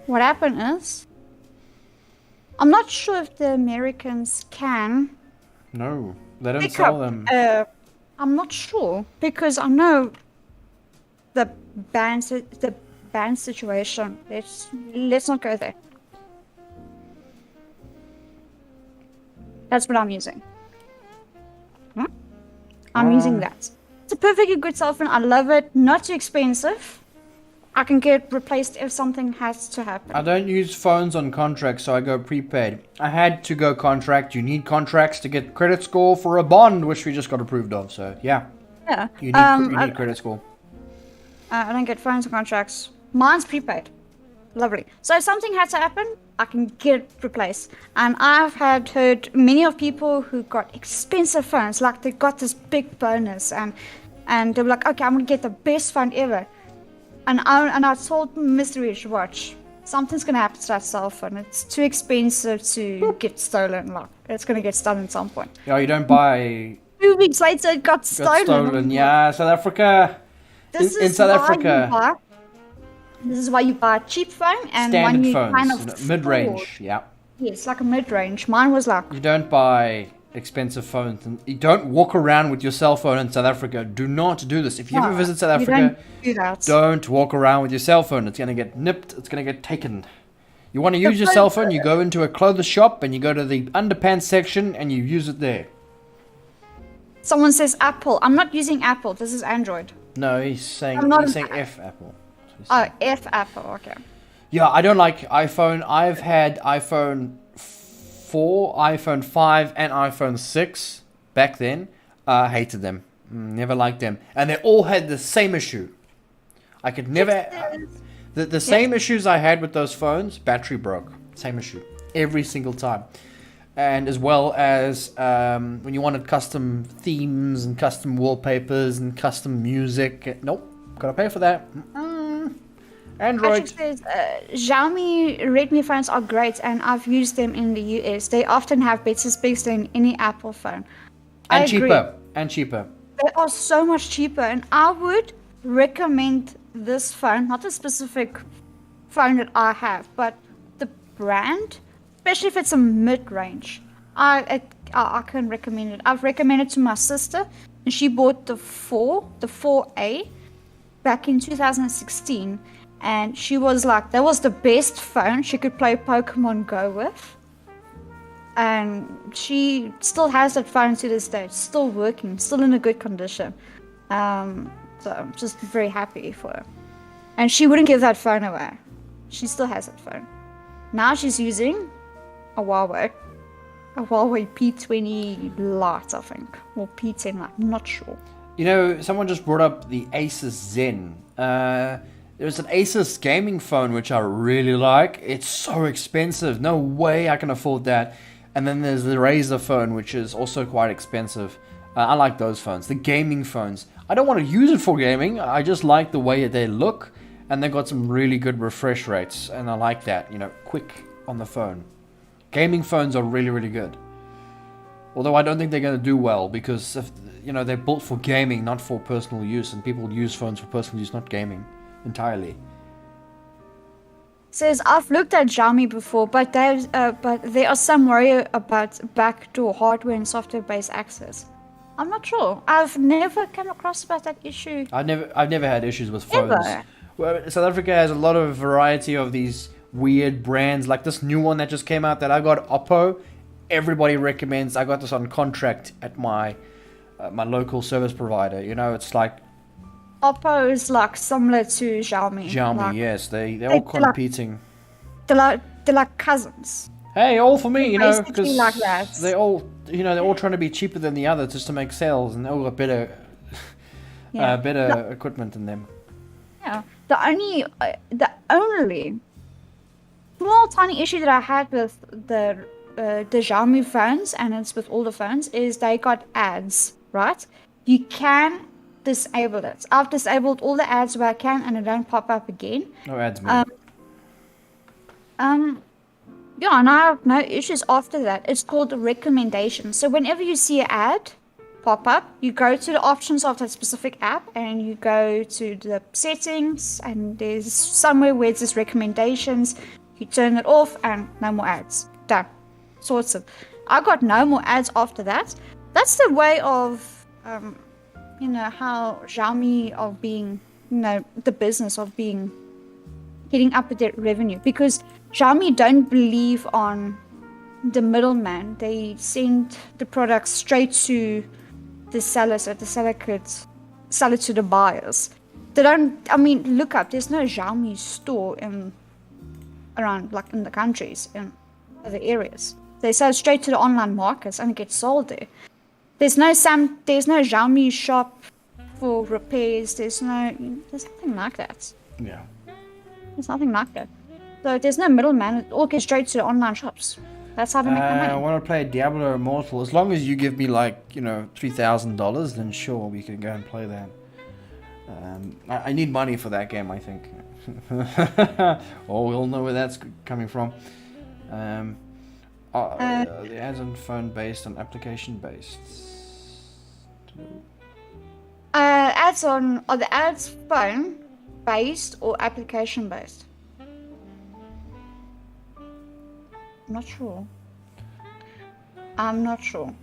what happened is, I'm not sure if the Americans can no, they don't pick sell up. them. I'm not sure because I know the ban situation. Let's not go there. That's what I'm using. I'm using that. It's a perfectly good cell phone. I love it. Not too expensive. I can get replaced if something has to happen. I don't use phones on contract, so I go prepaid. I had to go contract. You need contracts to get credit score for a bond, which we just got approved of. So yeah, Yeah. you need credit score. I don't get phones or contracts. Mine's prepaid. Lovely. So if something had to happen, I can get it replaced. And I've heard many of people who got expensive phones, like they got this big bonus, and they were like, okay, I'm gonna get the best phone ever. And I told Mr. Rich, watch, something's gonna happen to that cell phone. It's too expensive to get stolen. Like it's gonna get stolen at some point. Yeah, you don't buy. 2 weeks later, it got stolen. Stolen. Yeah, South Africa. In South Africa. This is why you buy a cheap phone and Standard one you phones, kind of mid-range. Yeah. Yes, like a mid-range. Mine was like, You don't buy expensive phones, and you don't walk around with your cell phone in South Africa. Do not do this. If you ever visit South Africa, do that. don't walk around with your cell phone. It's gonna get nipped. It's gonna get taken. You want to use your cell phone, you go into a clothes shop and you go to the underpants section and you use it there. Someone says Apple. I'm not using Apple. This is Android. No, he's saying F Apple. Oh, F Apple. Okay. Yeah, I don't like iPhone. I've had iPhone 4, iPhone 5, and iPhone 6 back then. Hated them. Never liked them. And they all had the same issue. I could never... The same issues I had with those phones, battery broke. Same issue. Every single time. And as well as when you wanted custom themes and custom wallpapers and custom music. Nope. Gotta pay for that. Android. Patrick says, Xiaomi Redmi phones are great and I've used them in the US. They often have better specs than any Apple phone. I agree. Cheaper. They are so much cheaper and I would recommend this phone, not a specific phone that I have, but the brand, especially if it's a mid-range. I can recommend it. I've recommended it to my sister and she bought the 4A back in 2016. And she was like, that was the best phone she could play Pokemon Go with. And she still has that phone to this day. It's still working, still in a good condition. So I'm just very happy for her. And she wouldn't give that phone away. She still has that phone. Now she's using a Huawei P20 Lite, I think. Or P10 Lite, I'm not sure. You know, someone just brought up the Asus Zen. There's an Asus gaming phone which I really like. It's so expensive. No way I can afford that. And then there's the Razer phone, which is also quite expensive. I like those phones, the gaming phones. I don't want to use it for gaming. I just like the way they look, and they've got some really good refresh rates, and I like that. Quick on the phone. Gaming phones are really, really good. Although I don't think they're going to do well because they're built for gaming, not for personal use, and people use phones for personal use, not gaming entirely. Says I've looked at Xiaomi before, but there are some worry about backdoor hardware and software-based access. I'm not sure. I've never come across about that issue. I've never had issues with phones. Ever. Well, South Africa has a lot of variety of these weird brands, like this new one that just came out that I got, Oppo. Everybody recommends. I got this on contract at my local service provider. It's like Oppo is like similar to Xiaomi. Xiaomi, yes, they're all competing. They're like cousins. Hey, all for me, Basically like that. they're all trying to be cheaper than the other just to make sales, and they all got better equipment than them. Yeah. The only small tiny issue that I had with the Xiaomi phones, and it's with all the phones, is they got ads, right? You can disable it. I've disabled all the ads where I can, and it don't pop up again. No ads, man. Yeah, and I have no issues after that. It's called recommendations. So whenever you see an ad pop up, you go to the options of that specific app, and you go to the settings, and there's somewhere where it says recommendations. You turn it off, and no more ads. Done. Sorts of. I got no more ads after that. That's the way of, how Xiaomi of being, the business of being, getting up with their revenue. Because Xiaomi don't believe on the middleman. They send the product straight to the seller, so the seller could sell it to the buyers. They don't, look up, there's no Xiaomi store around, like in the countries, in other areas. They sell straight to the online markets and it gets sold there. There's no Xiaomi shop for repairs. There's nothing like that. Yeah. There's nothing like that. So there's no middleman. It all gets straight to the online shops. That's how they make their money. I want to play Diablo Immortal. As long as you give me $3,000, then sure, we can go and play that. I need money for that game, I think. We'll know where that's coming from. The ads on phone based and application based. Are the ads phone based or application based? I'm not sure.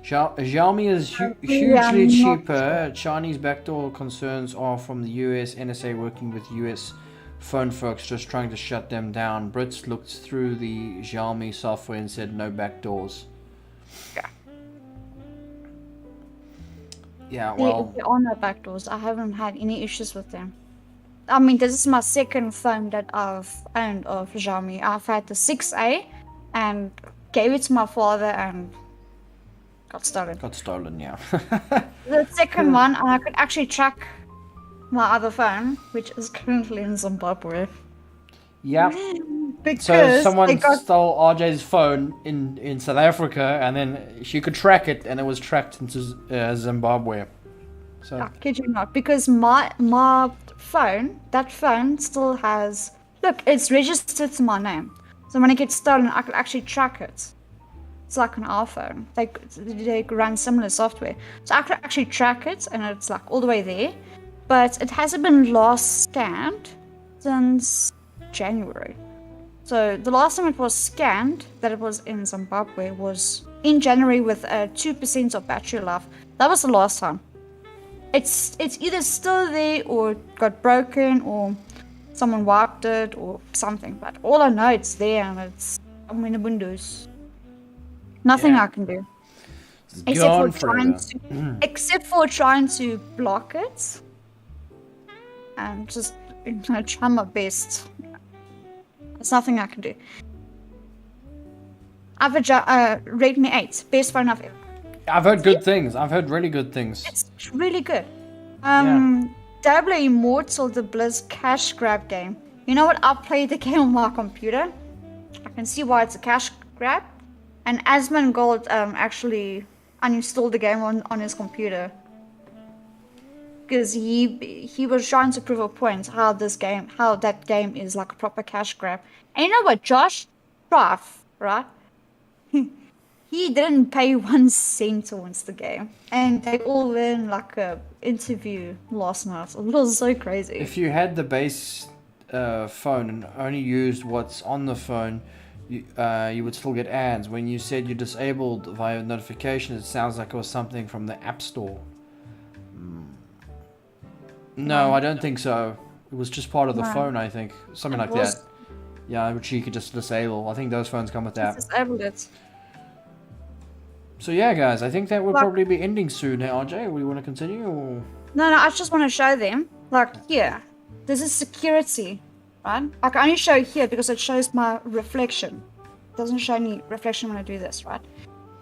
Xiaomi is hugely cheaper. Chinese backdoor concerns are from the US NSA working with US phone folks just trying to shut them down. Brits looked through the Xiaomi software and said no backdoors. Yeah, well... There are no backdoors. I haven't had any issues with them. This is my second phone that I've owned of Xiaomi. I've had the 6A and gave it to my father and got stolen. Yeah. The second one, and I could actually track my other phone, which is currently in Zimbabwe. Yeah. Because so someone stole RJ's phone in South Africa, and then she could track it, and it was tracked into Zimbabwe. So I kid you not, because my phone, that phone still has... Look, it's registered to my name. So when it gets stolen, I could actually track it. It's like an iPhone. They run similar software. So I could actually track it, and it's like all the way there. But it hasn't been last scanned since January. So the last time it was scanned, that it was in Zimbabwe, was in January with 2% of battery life. That was the last time. It's either still there or got broken or someone wiped it or something. But all I know, it's there and I'm in the windows. Nothing I can do. Except for trying to block it. And just try my best. There's nothing I can do. I've a Redmi 8, best phone I've ever. I've heard good things. I've heard really good things. It's really good. Diablo Immortal, the Blizz cash grab game. You know what? I played the game on my computer. I can see why it's a cash grab. And Asmongold actually uninstalled the game on his computer. Because he was trying to prove a point how that game is like a proper cash grab. And you know what, Josh Ruff, right? He didn't pay 1 cent towards the game. And they all were in like a interview last night. It was so crazy. If you had the base phone and only used what's on the phone, you would still get ads. When you said you disabled via notifications, it sounds like it was something from the App Store. No, I don't think so. It was just part of the phone, I think. Something like that. Yeah, which you could just disable. I think those phones come with that. Disabled it. So yeah, guys, I think that will probably be ending soon. Hey, RJ, we want to continue? Or? No, I just want to show them. Like, here. This is security, right? I can only show here because it shows my reflection. It doesn't show any reflection when I do this, right?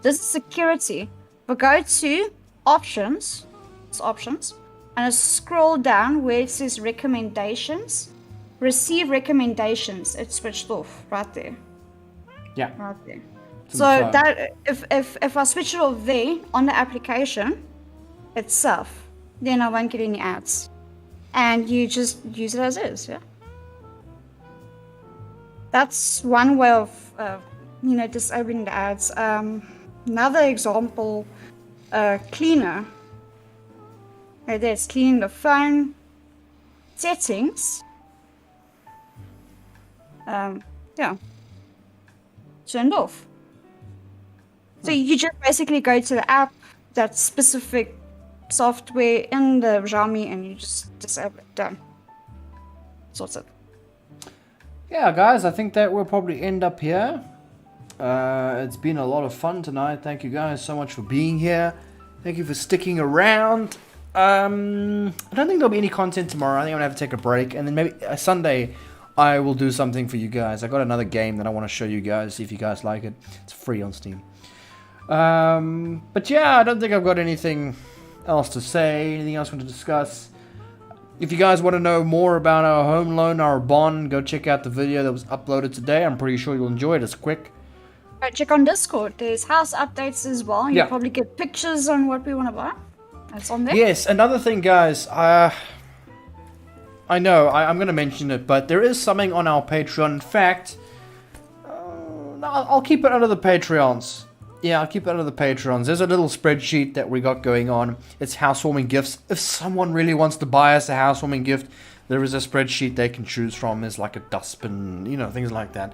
This is security. But go to options. It's options. And I scroll down where it says recommendations. Receive recommendations. It's switched off right there. Yeah. Right there. So that if I switch it off there on the application itself, then I won't get any ads. And you just use it as is, yeah. That's one way of disabling the ads. Another example, cleaner. There's cleaning the phone, settings. Yeah, turned off. So you just basically go to the app, that specific software in the Xiaomi, and you just disable it. Done. Sorted. Yeah, guys, I think that we'll probably end up here. It's been a lot of fun tonight. Thank you guys so much for being here. Thank you for sticking around. I don't think there'll be any content tomorrow. I think I'm gonna have to take a break, and then maybe Sunday I will do something for you guys. I got another game that I want to show you guys, see if you guys like it. It's free on Steam. But yeah, I don't think I've got anything else to say, anything else I want to discuss. If you guys want to know more about our home loan, our bond, go check out the video that was uploaded today. I'm pretty sure you'll enjoy it. It's quick. Right, check on Discord. There's house updates as well. You'll probably get pictures on what we want to buy. That's on there. Yes, another thing, guys. I know, I'm going to mention it, but there is something on our Patreon. In fact, I'll keep it under the Patreons. Yeah, I'll keep it under the Patreons. There's a little spreadsheet that we got going on. It's housewarming gifts. If someone really wants to buy us a housewarming gift, there is a spreadsheet they can choose from. There's like a dustbin, things like that.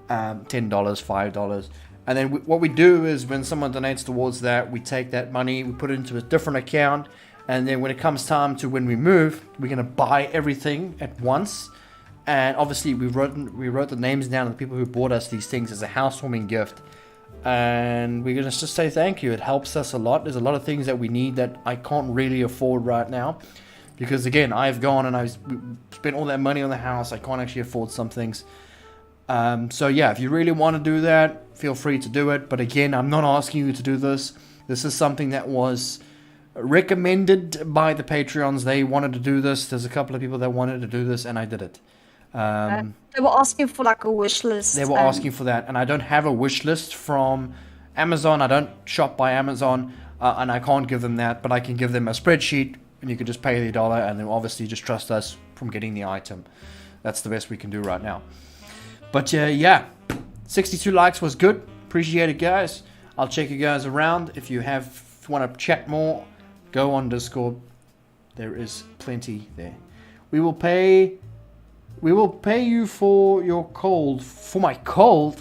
$10, $5. And then what we do is when someone donates towards that, we take that money, we put it into a different account. And then when it comes time to when we move, we're going to buy everything at once. And obviously we wrote the names down of the people who bought us these things as a housewarming gift. And we're going to just say thank you. It helps us a lot. There's a lot of things that we need that I can't really afford right now. Because again, I've gone and I've spent all that money on the house. I can't actually afford some things. So yeah, if you really want to do that, feel free to do it. But again, I'm not asking you to do this. This is something that was recommended by the Patreons. They wanted to do this. There's a couple of people that wanted to do this, and I did it. They were asking for like a wish list. They were asking for that, and I don't have a wish list from Amazon. I don't shop by Amazon, and I can't give them that, but I can give them a spreadsheet, and you can just pay the $1, and then obviously just trust us from getting the item. That's the best we can do right now. But yeah, 62 likes was good. Appreciate it, guys. I'll check you guys around. If you want to chat more, go on Discord. There is plenty there. We will pay you for your cold. For my cold?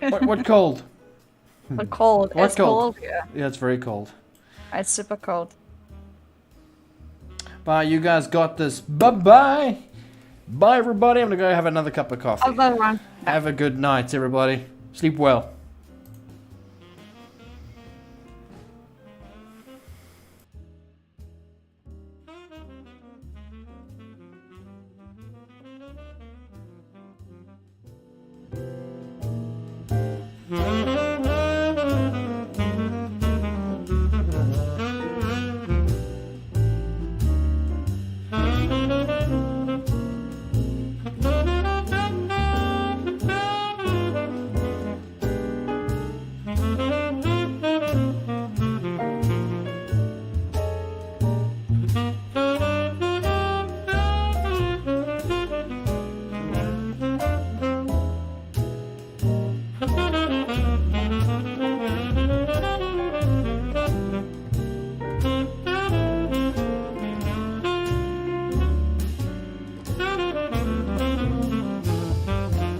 What cold? What cold? What it's cold? cold here. Yeah, it's very cold. It's super cold. Bye, you guys got this. Bye-bye. Bye, everybody. I'm going to go have another cup of coffee. I'll go run. Have a good night, everybody. Sleep well.